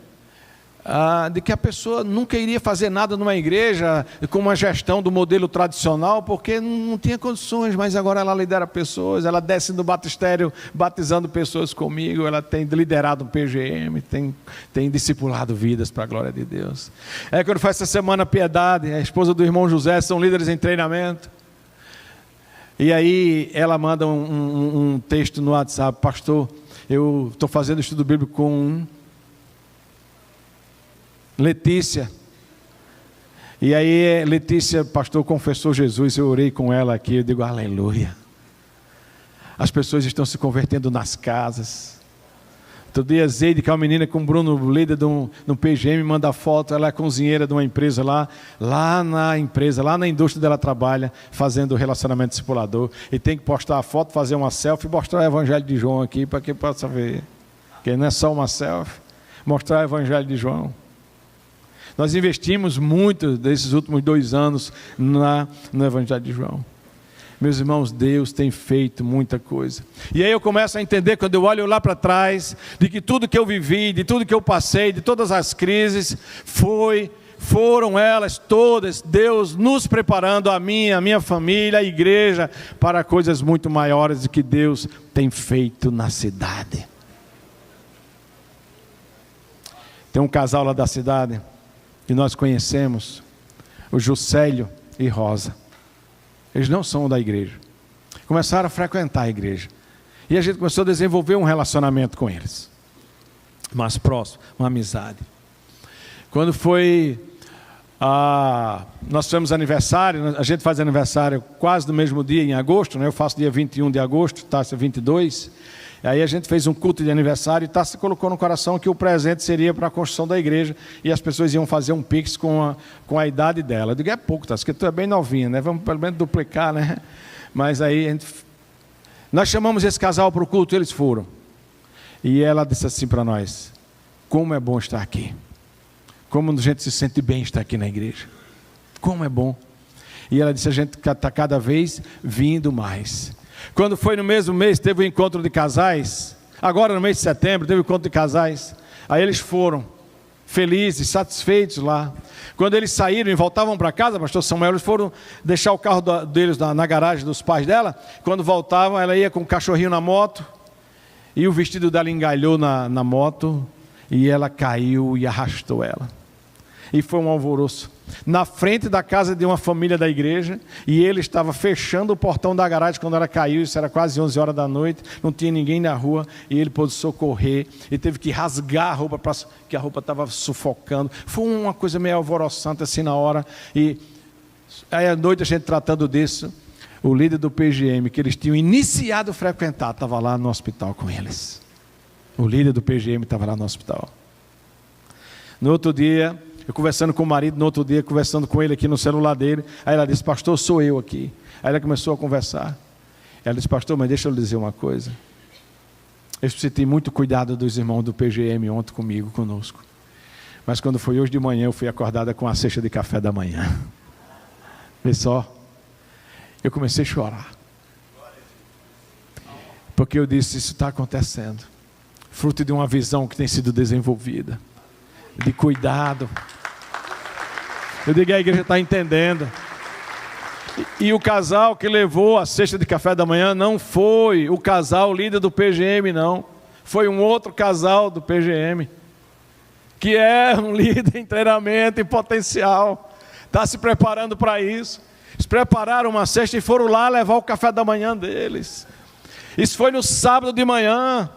de que a pessoa nunca iria fazer nada numa igreja com uma gestão do modelo tradicional, porque não tinha condições, mas agora ela lidera pessoas, ela desce no batistério batizando pessoas comigo, ela tem liderado um PGM, tem discipulado vidas para a glória de Deus. Quando faz essa semana Piedade, a esposa do irmão José, são líderes em treinamento, e aí ela manda um texto no WhatsApp: pastor, eu estou fazendo estudo bíblico com Letícia, e aí Letícia, pastor, confessou Jesus, eu orei com ela aqui, eu digo aleluia. As pessoas estão se convertendo nas casas. Outro dia Zeide, que é uma menina com o Bruno, líder no PGM, manda foto, ela é cozinheira de uma empresa lá na empresa, lá na indústria dela trabalha, fazendo relacionamento discipulador, e tem que postar a foto, fazer uma selfie e mostrar o Evangelho de João aqui, para quem possa ver, que não é só uma selfie, mostrar o Evangelho de João. Nós investimos muito desses últimos 2 anos no Evangelho de João. Meus irmãos, Deus tem feito muita coisa. E aí eu começo a entender, quando eu olho lá para trás, de que tudo que eu vivi, de tudo que eu passei, de todas as crises, foram elas todas, Deus nos preparando, a minha família, a igreja, para coisas muito maiores do que Deus tem feito na cidade. Tem um casal lá da cidade que nós conhecemos, o Juscelio e Rosa. Eles não são da igreja. Começaram a frequentar a igreja. E a gente começou a desenvolver um relacionamento com eles. Mais próximo, uma amizade. Quando foi... nós fizemos aniversário, a gente faz aniversário quase no mesmo dia, em agosto, né? Eu faço dia 21 de agosto, Tássia 22. Aí a gente fez um culto de aniversário e Tássia colocou no coração que o presente seria para a construção da igreja e as pessoas iam fazer um pix com a idade dela. Eu digo, é pouco, Tássia, porque tu é bem novinha, né? Vamos pelo menos duplicar, né? Mas aí nós chamamos esse casal para o culto, eles foram. E ela disse assim para nós: como é bom estar aqui. Como a gente se sente bem estar aqui na igreja. Como é bom. E ela disse, a gente está cada vez vindo mais. Quando foi no mesmo mês, teve um encontro de casais. Agora no mês de setembro, teve um encontro de casais. Aí eles foram felizes, satisfeitos lá. Quando eles saíram e voltavam para casa, pastor Samuel, eles foram deixar o carro deles na garagem dos pais dela. Quando voltavam, ela ia com o cachorrinho na moto. E o vestido dela engalhou na moto. E ela caiu e arrastou ela. E foi um alvoroço. Na frente da casa de uma família da igreja. E ele estava fechando o portão da garagem quando ela caiu. Isso era quase 11 horas da noite. Não tinha ninguém na rua. E ele pôde socorrer. E teve que rasgar a roupa, porque a roupa estava sufocando. Foi uma coisa meio alvoroçante assim na hora. E aí à noite a gente tratando disso. O líder do PGM, que eles tinham iniciado a frequentar, estava lá no hospital com eles. O líder do PGM estava lá no hospital. No outro dia, eu conversando com o marido, no outro dia, conversando com ele aqui no celular dele. Aí ela disse, pastor, sou eu aqui. Aí ela começou a conversar. Ela disse, pastor, mas deixa eu lhe dizer uma coisa. Eu senti muito cuidado dos irmãos do PGM ontem conosco. Mas quando foi hoje de manhã, eu fui acordada com a cesta de café da manhã. Vê só. Eu comecei a chorar. Porque eu disse, isso está acontecendo. Fruto de uma visão que tem sido desenvolvida. De cuidado. Eu digo, a igreja está entendendo. E o casal que levou a cesta de café da manhã não foi o casal líder do PGM, não. Foi um outro casal do PGM. que é um líder em treinamento, em potencial, está se preparando para isso. Eles prepararam uma cesta e foram lá levar o café da manhã deles. Isso foi no sábado de manhã.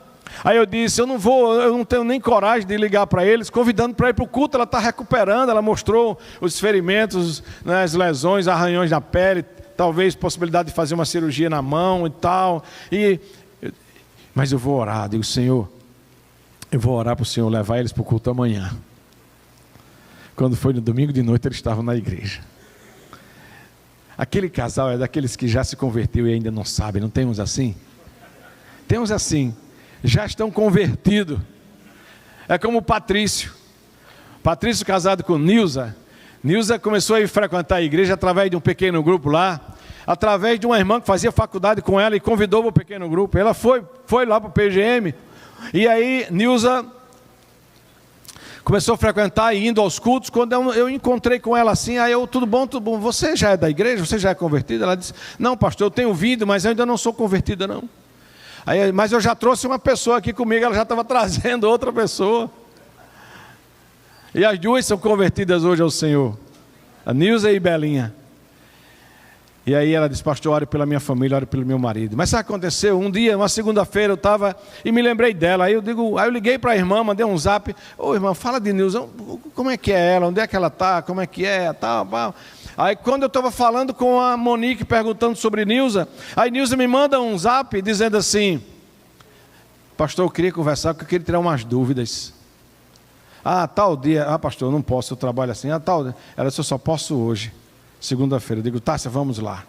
Aí eu disse, eu não tenho nem coragem de ligar para eles, convidando para ir para o culto. Ela está recuperando, ela mostrou os ferimentos, né, as lesões, arranhões na pele, talvez possibilidade de fazer uma cirurgia na mão e tal. Mas eu vou orar, digo, Senhor, eu vou orar para o Senhor levar eles para o culto amanhã. Quando foi no domingo de noite, eles estavam na igreja. Aquele casal é daqueles que já se converteu e ainda não sabe, não tem uns assim? Tem uns assim, já estão convertidos. É como o Patrício casado com Nilza. Nilza começou a ir frequentar a igreja através de um pequeno grupo lá, através de uma irmã que fazia faculdade com ela e convidou para o pequeno grupo. Ela foi lá para o PGM, e aí Nilza começou a frequentar e indo aos cultos. Quando eu encontrei com ela assim, aí eu, tudo bom, você já é da igreja? Você já é convertida? Ela disse, não pastor, eu tenho vindo, mas eu ainda não sou convertida não. Aí, mas eu já trouxe uma pessoa aqui comigo, ela já estava trazendo outra pessoa. E as duas são convertidas hoje ao Senhor, a Nilza e Belinha. E aí ela disse, pastor, ore pela minha família, ore pelo meu marido. Mas sabe o que aconteceu? Um dia, uma segunda-feira, eu estava e me lembrei dela. Aí eu liguei para a irmã, mandei um zap. Ô irmã, fala de Nilza, como é que é ela? Onde é que ela está? Como é que é? Tal. Aí quando eu estava falando com a Monique, perguntando sobre Nilza, aí Nilza me manda um zap dizendo assim, pastor, eu queria conversar porque eu queria tirar umas dúvidas. Tal dia, pastor, eu não posso, eu trabalho assim. Tal dia. Ela disse, eu só posso hoje, segunda-feira. Eu digo, Tássia, vamos lá.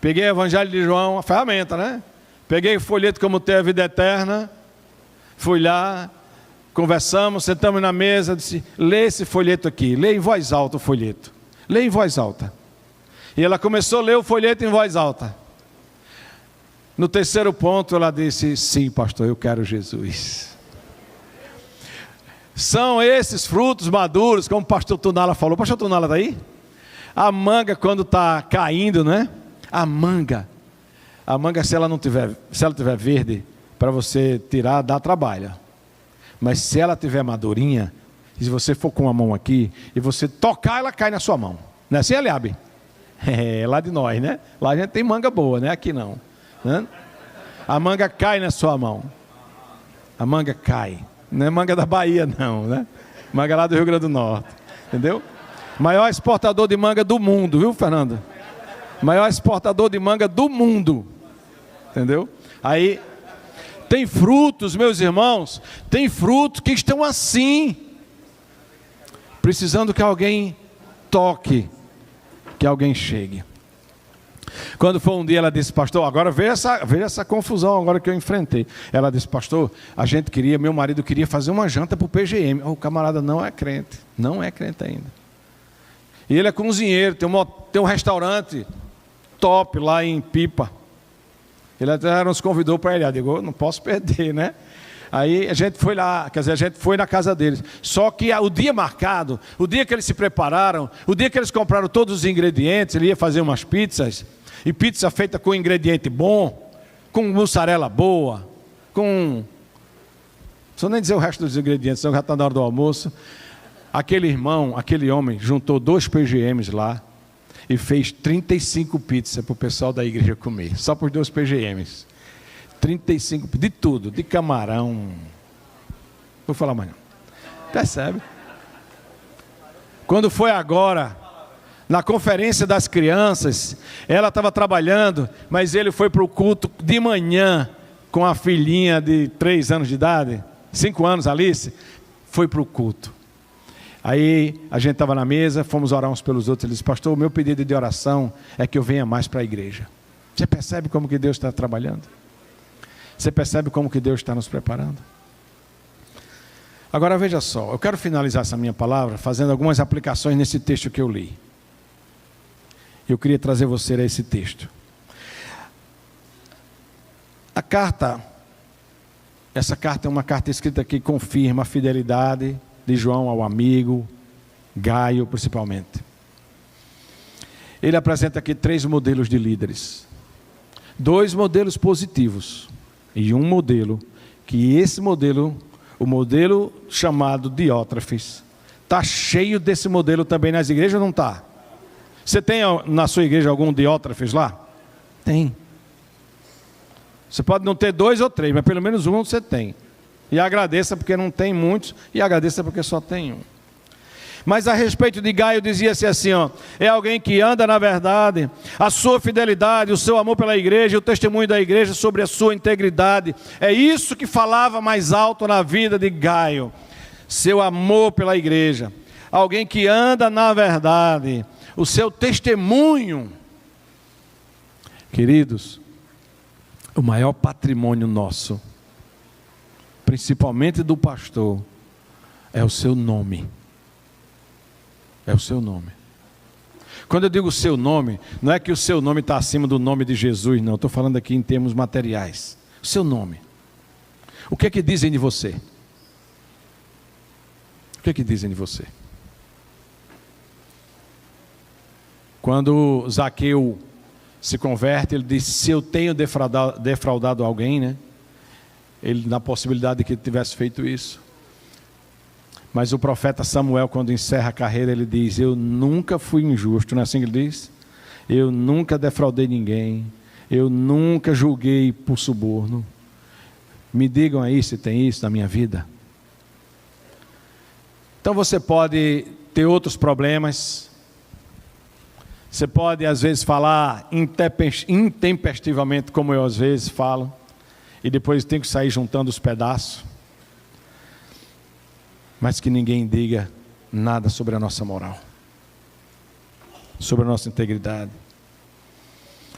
Peguei o Evangelho de João, a ferramenta, né? Peguei o folheto Como Ter a Vida Eterna, fui lá, conversamos, sentamos na mesa, disse, lê esse folheto aqui, lê em voz alta o folheto. Lê em voz alta. E ela começou a ler o folheto em voz alta. No terceiro ponto ela disse, sim pastor, eu quero Jesus. São esses frutos maduros, como o pastor Tunala falou. O pastor Tunala está aí? A manga quando está caindo, né? A manga se ela tiver verde, para você tirar dá trabalho. Mas se ela tiver madurinha, e se você for com a mão aqui, e você tocar, ela cai na sua mão. Não é assim, Eliabe? É, lá de nós, né? Lá a gente tem manga boa, né? Aqui não. Né? A manga cai na sua mão. A manga cai. Não é manga da Bahia, não, né? Manga lá do Rio Grande do Norte. Entendeu? Maior exportador de manga do mundo, viu, Fernanda? Maior exportador de manga do mundo. Entendeu? Aí, tem frutos, meus irmãos, tem frutos que estão assim, precisando que alguém toque, que alguém chegue. Quando foi um dia, ela disse, pastor, agora veja essa confusão agora que eu enfrentei. Ela disse, pastor, meu marido queria fazer uma janta para o PGM. O camarada não é crente ainda. E ele é cozinheiro, tem um restaurante top lá em Pipa. Ele até nos convidou para ir lá. Eu digo, não posso perder, né? Aí a gente foi lá, a gente foi na casa deles. Só que o dia marcado, o dia que eles se prepararam, o dia que eles compraram todos os ingredientes, ele ia fazer umas pizzas, e pizza feita com ingrediente bom, com mussarela boa, não preciso nem dizer o resto dos ingredientes, senão já está na hora do almoço. Aquele homem, juntou 2 PGMs lá, e fez 35 pizzas para o pessoal da igreja comer, só por 2 PGMs. 35, de tudo, de camarão. Vou falar mais não. Percebe? Quando foi agora, na conferência das crianças, ela estava trabalhando, mas ele foi para o culto de manhã, com a filhinha de 3 anos de idade, 5 anos, Alice, foi para o culto. Aí a gente estava na mesa, fomos orar uns pelos outros, ele disse, pastor, o meu pedido de oração é que eu venha mais para a igreja. Você percebe como que Deus está trabalhando? Você percebe como que Deus está nos preparando? Agora veja só, eu quero finalizar essa minha palavra fazendo algumas aplicações nesse texto que eu li. Eu queria trazer você a esse texto. Essa carta é uma carta escrita que confirma a fidelidade de João ao amigo, Gaio principalmente. Ele apresenta aqui 3 modelos de líderes. 2 modelos positivos. E um modelo, que esse modelo, O modelo chamado Diótrefes está cheio desse modelo também nas igrejas ou não está? Você tem na sua igreja algum Diótrefes lá? Tem. Você pode não ter 2 ou 3, mas pelo menos um você tem. E agradeça porque não tem muitos, e agradeça porque só tem um. Mas a respeito de Gaio dizia-se assim, ó, é alguém que anda na verdade, a sua fidelidade, o seu amor pela igreja, o testemunho da igreja sobre a sua integridade. É isso que falava mais alto na vida de Gaio. Seu amor pela igreja. Alguém que anda na verdade, o seu testemunho. Queridos, o maior patrimônio nosso, principalmente do pastor, é o seu nome. É o seu nome. Quando eu digo o seu nome, não é que o seu nome está acima do nome de Jesus, não. Estou falando aqui em termos materiais. O seu nome. O que é que dizem de você? O que é que dizem de você? Quando Zaqueu se converte, ele diz, se eu tenho defraudado alguém, né? Ele, na possibilidade de que ele tivesse feito isso. Mas o profeta Samuel, quando encerra a carreira, ele diz, eu nunca fui injusto, não é assim que ele diz? Eu nunca defraudei ninguém, eu nunca julguei por suborno. Me digam aí se tem isso na minha vida. Então você pode ter outros problemas, você pode às vezes falar intempestivamente, como eu às vezes falo, e depois tem que sair juntando os pedaços. Mas que ninguém diga nada sobre a nossa moral, sobre a nossa integridade.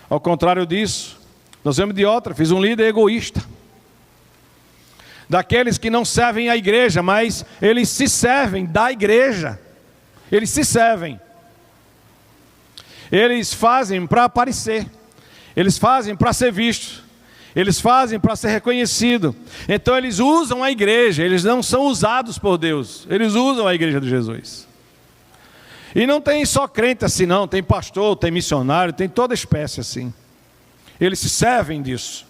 Ao contrário disso, nós vemos Diótrefes, um líder egoísta, daqueles que não servem a igreja, mas eles se servem da igreja, eles se servem, eles fazem para aparecer, eles fazem para ser vistos, eles fazem para ser reconhecido. Então eles usam a igreja, eles não são usados por Deus, eles usam a igreja de Jesus. E não tem só crente assim não, tem pastor, tem missionário, tem toda espécie assim. Eles se servem disso,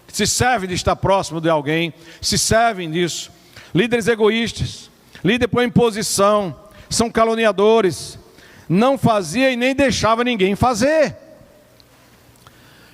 se servem de estar próximo de alguém, se servem disso. Líderes egoístas, líder por imposição, são caluniadores, não fazia e nem deixava ninguém fazer.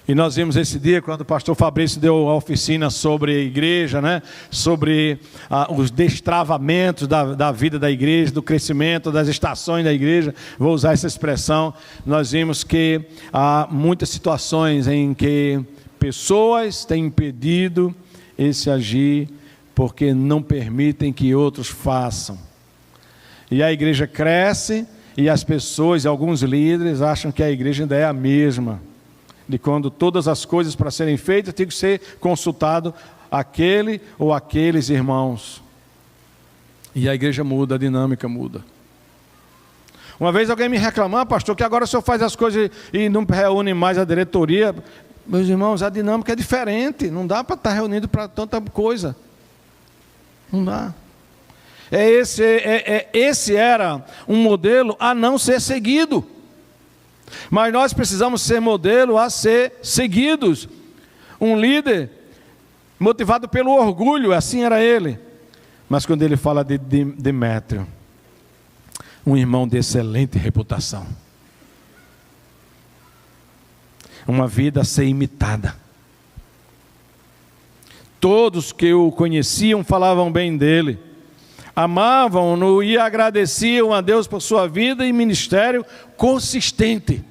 E nós vimos esse dia, quando o pastor Fabrício deu a oficina sobre a igreja, né? Sobre os destravamentos da vida da igreja, do crescimento das estações da igreja, vou usar essa expressão. Nós vimos que há muitas situações em que pessoas têm impedido esse agir, porque não permitem que outros façam. E a igreja cresce, e as pessoas, alguns líderes, acham que a igreja ainda é a mesma. De quando todas as coisas para serem feitas tem que ser consultado aquele ou aqueles irmãos. E a igreja muda, a dinâmica muda. Uma vez alguém me reclamou, pastor, que agora o senhor faz as coisas e não reúne mais a diretoria. Meus irmãos, a dinâmica é diferente, não dá para estar reunido para tanta coisa. Não dá. Esse era um modelo a não ser seguido. Mas nós precisamos ser modelo a ser seguidos. Um líder motivado pelo orgulho, assim era ele. Mas quando ele fala de Demétrio, um irmão de excelente reputação, uma vida a ser imitada. Todos que o conheciam falavam bem dele, amavam-no e agradeciam a Deus por sua vida e ministério consistente.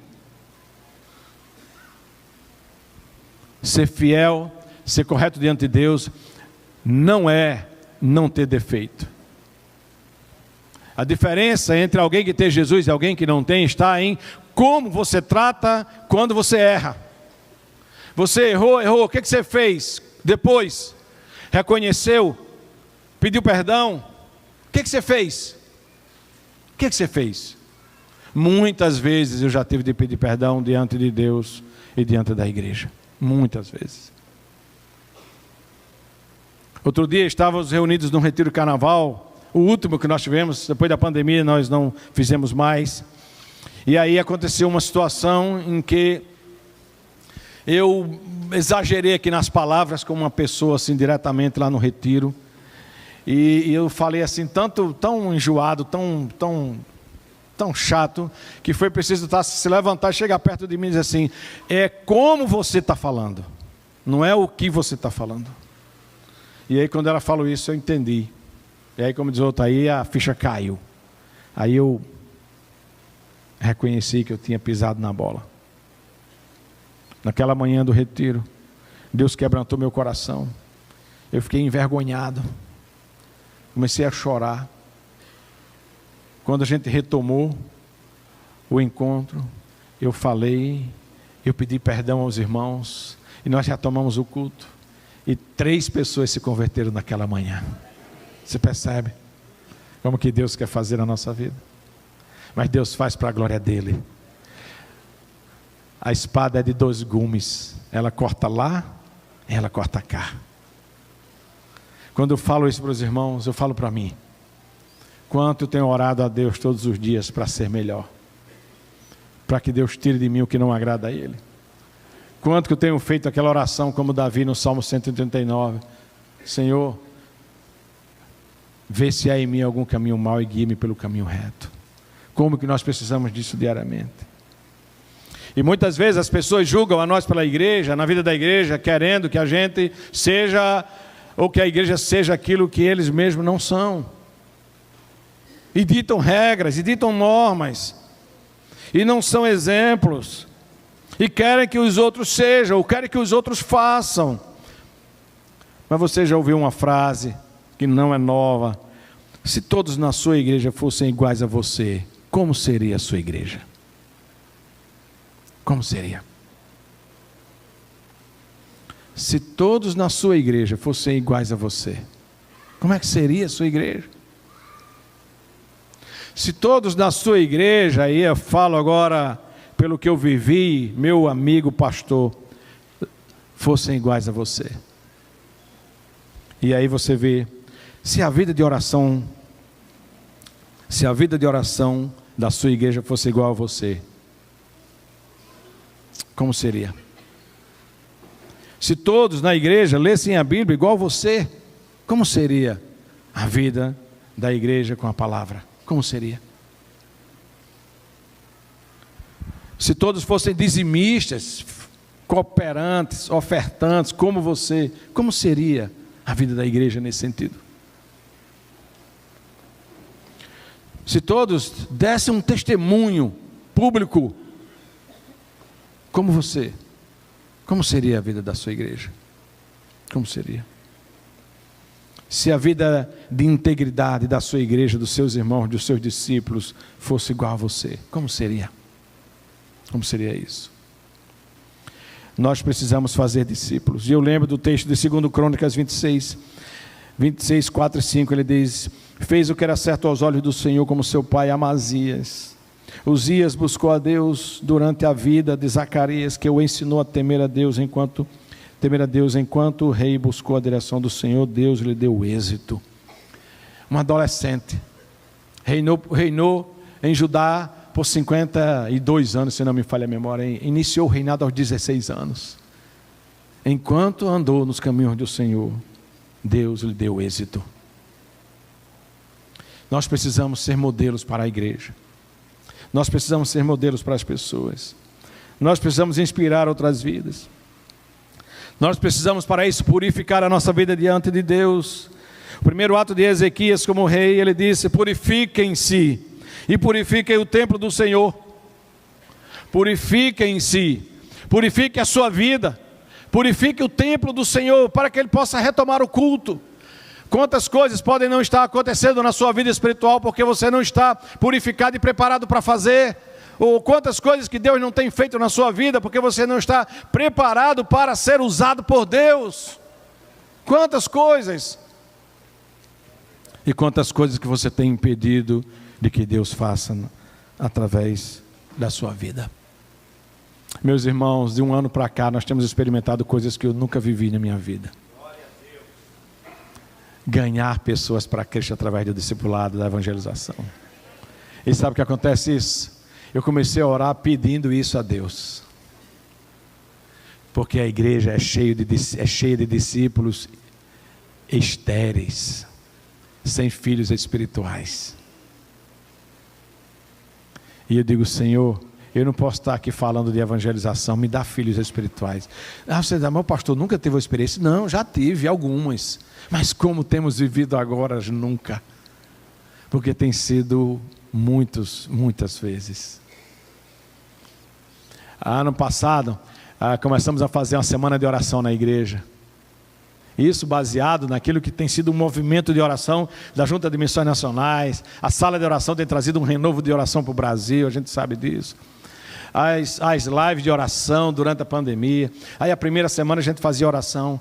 Ser fiel, ser correto diante de Deus, não é não ter defeito. A diferença entre alguém que tem Jesus e alguém que não tem está em como você trata quando você erra. Você errou, o que você fez depois? Reconheceu? Pediu perdão? O que você fez? O que você fez? Muitas vezes eu já tive de pedir perdão diante de Deus e diante da igreja. Muitas vezes. Outro dia estávamos reunidos num retiro de carnaval, o último que nós tivemos, depois da pandemia nós não fizemos mais. E aí aconteceu uma situação em que eu exagerei aqui nas palavras com uma pessoa assim diretamente lá no retiro. E eu falei assim, tão enjoado, tão chato, que foi preciso se levantar, chegar perto de mim e dizer assim, é como você está falando, não é o que você está falando. E aí quando ela falou isso, eu entendi. E aí, como diz outro, aí a ficha caiu. Aí eu reconheci que eu tinha pisado na bola. Naquela manhã do retiro, Deus quebrantou meu coração. Eu fiquei envergonhado. Comecei a chorar. Quando a gente retomou o encontro, eu falei, eu pedi perdão aos irmãos, e nós retomamos o culto. E 3 pessoas se converteram naquela manhã. Você percebe como que Deus quer fazer na nossa vida? Mas Deus faz para a glória dele. A espada é de 2 gumes. Ela corta lá, ela corta cá. Quando eu falo isso para os irmãos, eu falo para mim. Quanto eu tenho orado a Deus todos os dias para ser melhor. Para que Deus tire de mim o que não agrada a Ele. Quanto que eu tenho feito aquela oração como Davi no Salmo 139. Senhor, vê se há em mim algum caminho mau e guie-me pelo caminho reto. Como que nós precisamos disso diariamente. E muitas vezes as pessoas julgam a nós pela igreja, na vida da igreja, querendo que a gente seja, ou que a igreja seja aquilo que eles mesmos não são. E ditam regras, e ditam normas, e não são exemplos, e querem que os outros sejam, ou querem que os outros façam. Mas você já ouviu uma frase que não é nova: se todos na sua igreja fossem iguais a você, como seria a sua igreja? Como seria? Se todos na sua igreja fossem iguais a você, como é que seria a sua igreja? Se todos na sua igreja, aí eu falo agora pelo que eu vivi, meu amigo pastor, fossem iguais a você. E aí você vê, se a vida de oração da sua igreja fosse igual a você, como seria? Se todos na igreja lessem a Bíblia igual a você, como seria a vida da igreja com a palavra? Como seria? Se todos fossem dizimistas, cooperantes, ofertantes, como você, como seria a vida da igreja nesse sentido? Se todos dessem um testemunho público, como você, como seria a vida da sua igreja? Como seria? Se a vida de integridade da sua igreja, dos seus irmãos, dos seus discípulos, fosse igual a você, como seria? Como seria isso? Nós precisamos fazer discípulos. E eu lembro do texto de 2 Crônicas 26, 4 e 5, ele diz: fez o que era certo aos olhos do Senhor, como seu pai Amazias. Uzias buscou a Deus durante a vida de Zacarias, que o ensinou a temer a Deus enquanto o rei buscou a direção do Senhor. Deus lhe deu êxito. Um adolescente reinou em Judá por 52 anos, se não me falha a memória. Iniciou o reinado aos 16 anos. Enquanto andou nos caminhos do Senhor, Deus lhe deu êxito. Nós precisamos ser modelos para a igreja. Nós precisamos ser modelos para as pessoas. Nós precisamos inspirar outras vidas. Nós precisamos para isso purificar a nossa vida diante de Deus. O primeiro ato de Ezequias como rei, ele disse: purifiquem-se e purifiquem o templo do Senhor. Purifiquem-se, purifique a sua vida, purifique o templo do Senhor, para que ele possa retomar o culto. Quantas coisas podem não estar acontecendo na sua vida espiritual porque você não está purificado e preparado para fazer? Ou quantas coisas que Deus não tem feito na sua vida porque você não está preparado para ser usado por Deus? Quantas coisas? E quantas coisas que você tem impedido de que Deus faça através da sua vida? Meus irmãos, de um ano para cá nós temos experimentado coisas que eu nunca vivi na minha vida. Ganhar pessoas para Cristo através do discipulado, da evangelização. E sabe o que acontece isso? Eu comecei a orar pedindo isso a Deus. Porque a igreja é cheia de discípulos estéreis. sem filhos espirituais. E eu digo, Senhor, eu não posso estar aqui falando de evangelização, me dá filhos espirituais. Você diz, mas o pastor nunca teve uma experiência? Não, já tive algumas. Mas como temos vivido agora, nunca. Porque tem sido muitas vezes. Ano passado, começamos a fazer uma semana de oração na igreja. Isso baseado naquilo que tem sido um movimento de oração da Junta de Missões Nacionais. A sala de oração tem trazido um renovo de oração para o Brasil, a gente sabe disso. As lives de oração durante a pandemia. Aí a primeira semana a gente fazia oração,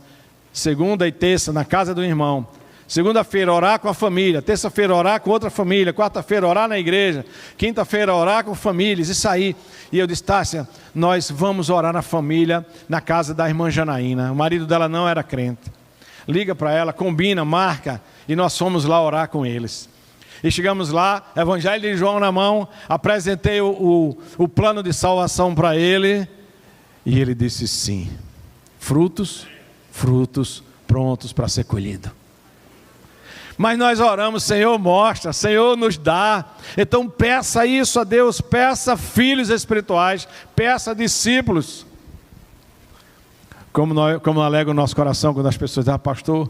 segunda e terça na casa do irmão. Segunda-feira orar com a família, terça-feira orar com outra família, quarta-feira orar na igreja, quinta-feira orar com famílias, isso aí. E eu disse, Tássia, nós vamos orar na família, na casa da irmã Janaína. O marido dela não era crente. Liga para ela, combina, marca, e nós fomos lá orar com eles. E chegamos lá, Evangelho de João na mão, apresentei o plano de salvação para ele, e ele disse sim. Frutos prontos para ser colhido. Mas nós oramos, Senhor mostra, Senhor nos dá. Então peça isso a Deus, peça filhos espirituais, peça discípulos. Como alega o nosso coração quando as pessoas dizem, pastor,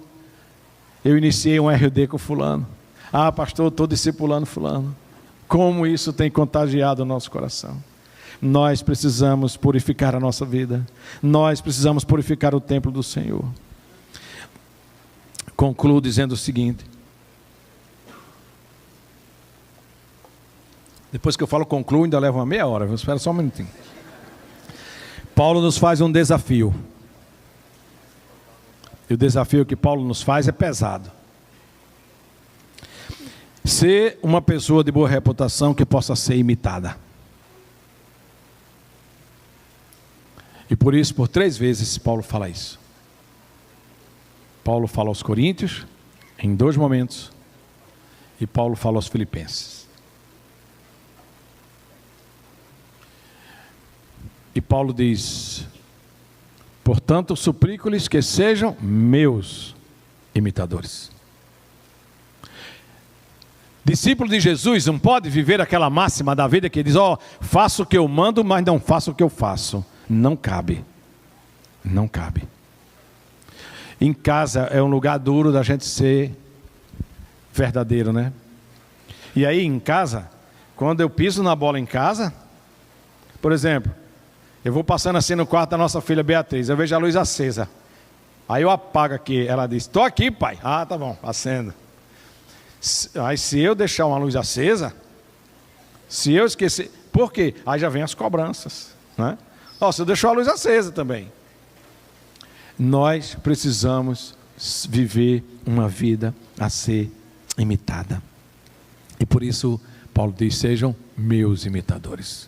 eu iniciei um RD com fulano. Pastor, estou discipulando fulano. Como isso tem contagiado o nosso coração. Nós precisamos purificar a nossa vida. Nós precisamos purificar o templo do Senhor. Concluo dizendo o seguinte. Depois que eu falo concluo, ainda leva uma meia hora. Espera só um minutinho. Paulo nos faz um desafio. E o desafio que Paulo nos faz é pesado. Ser uma pessoa de boa reputação que possa ser imitada. E por isso, por 3 vezes, Paulo fala isso. Paulo fala aos Coríntios, em 2 momentos. E Paulo fala aos Filipenses. E Paulo diz, portanto, suplico-lhes que sejam meus imitadores. Discípulo de Jesus não pode viver aquela máxima da vida que diz, faço o que eu mando, mas não faço o que eu faço. Não cabe. Não cabe. Em casa é um lugar duro da gente ser verdadeiro, né? E aí em casa, quando eu piso na bola em casa, por exemplo, eu vou passando assim no quarto da nossa filha Beatriz, eu vejo a luz acesa. Aí eu apago aqui, ela diz, estou aqui, pai. Tá bom, acendo. Aí se eu deixar uma luz acesa, se eu esquecer, por quê? Aí já vem as cobranças, né? Você deixou a luz acesa também. Nós precisamos viver uma vida a ser imitada. E por isso Paulo diz, sejam meus imitadores.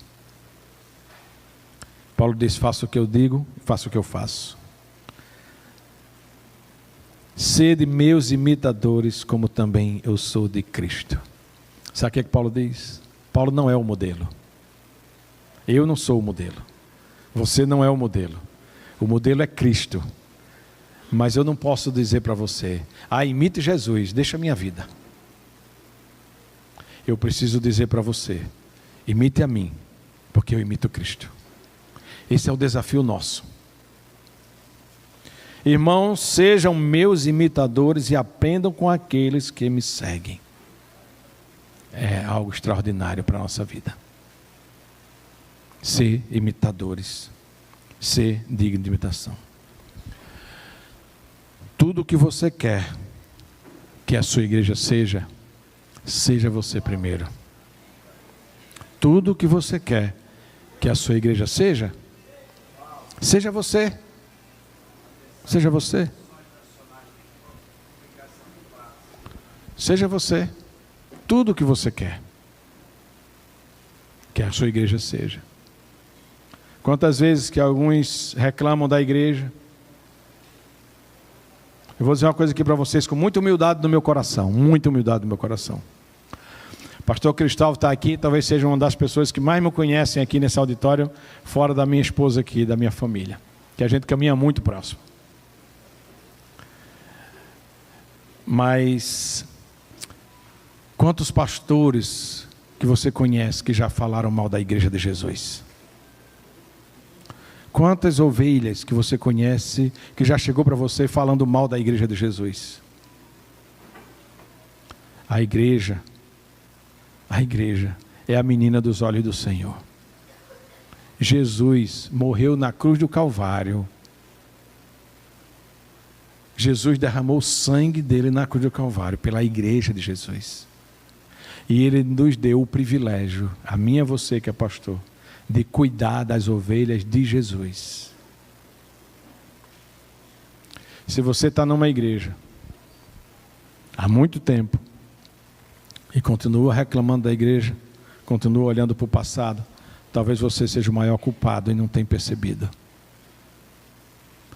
Paulo diz, faço o que eu digo, faço o que eu faço. Sede meus imitadores, como também eu sou de Cristo. Sabe o que Paulo diz? Paulo não é o modelo. Eu não sou o modelo. Você não é o modelo. O modelo é Cristo. Mas eu não posso dizer para você, imite Jesus, deixa a minha vida. Eu preciso dizer para você, imite a mim, porque eu imito Cristo. Esse é o desafio nosso. Irmãos, sejam meus imitadores e aprendam com aqueles que me seguem. É algo extraordinário para a nossa vida. Ser imitadores. Ser digno de imitação. Tudo o que você quer que a sua igreja seja, seja você primeiro. Tudo o que você quer que a sua igreja seja, seja você. Seja você. Seja você. Tudo o que você quer que a sua igreja seja. Quantas vezes que alguns reclamam da igreja? Eu vou dizer uma coisa aqui para vocês com muita humildade do meu coração. Muita humildade do meu coração. Pastor Cristóvão está aqui, talvez seja uma das pessoas que mais me conhecem aqui nesse auditório, fora da minha esposa aqui, da minha família. Que a gente caminha muito próximo. Mas Quantos pastores que você conhece que já falaram mal da igreja de Jesus? Quantas ovelhas que você conhece que já chegou para você falando mal da igreja de Jesus? A igreja é a menina dos olhos do Senhor. Jesus morreu na cruz do Calvário. Jesus derramou o sangue dele na cruz do Calvário, pela igreja de Jesus. E ele nos deu o privilégio, a mim e a você que é pastor, de cuidar das ovelhas de Jesus. Se você está numa igreja há muito tempo e continua reclamando da igreja, continua olhando para o passado, talvez você seja o maior culpado e não tenha percebido.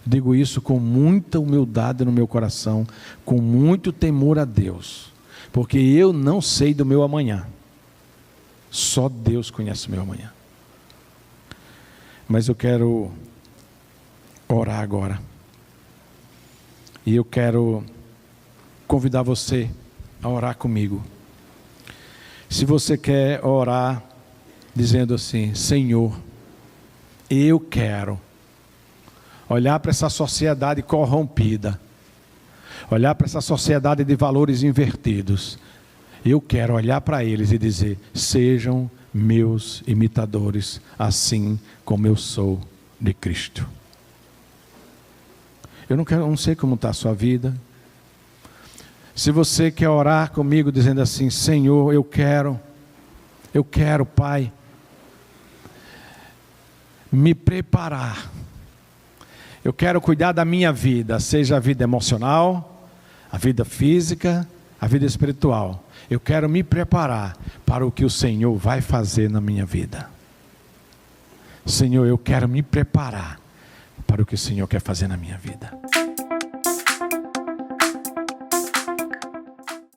Digo isso com muita humildade no meu coração, com muito temor a Deus, porque eu não sei do meu amanhã. Só Deus conhece o meu amanhã. Mas eu quero orar agora. E eu quero convidar você a orar comigo. Se você quer orar dizendo assim: Senhor, eu quero olhar para essa sociedade corrompida, olhar para essa sociedade de valores invertidos. Eu quero olhar para eles e dizer: sejam meus imitadores, assim como eu sou de Cristo. Eu não sei como está a sua vida. Se você quer orar comigo dizendo assim: Senhor, eu quero, Pai, me preparar. Eu quero cuidar da minha vida, seja a vida emocional, a vida física, a vida espiritual. Eu quero me preparar para o que o Senhor vai fazer na minha vida. Senhor, eu quero me preparar para o que o Senhor quer fazer na minha vida.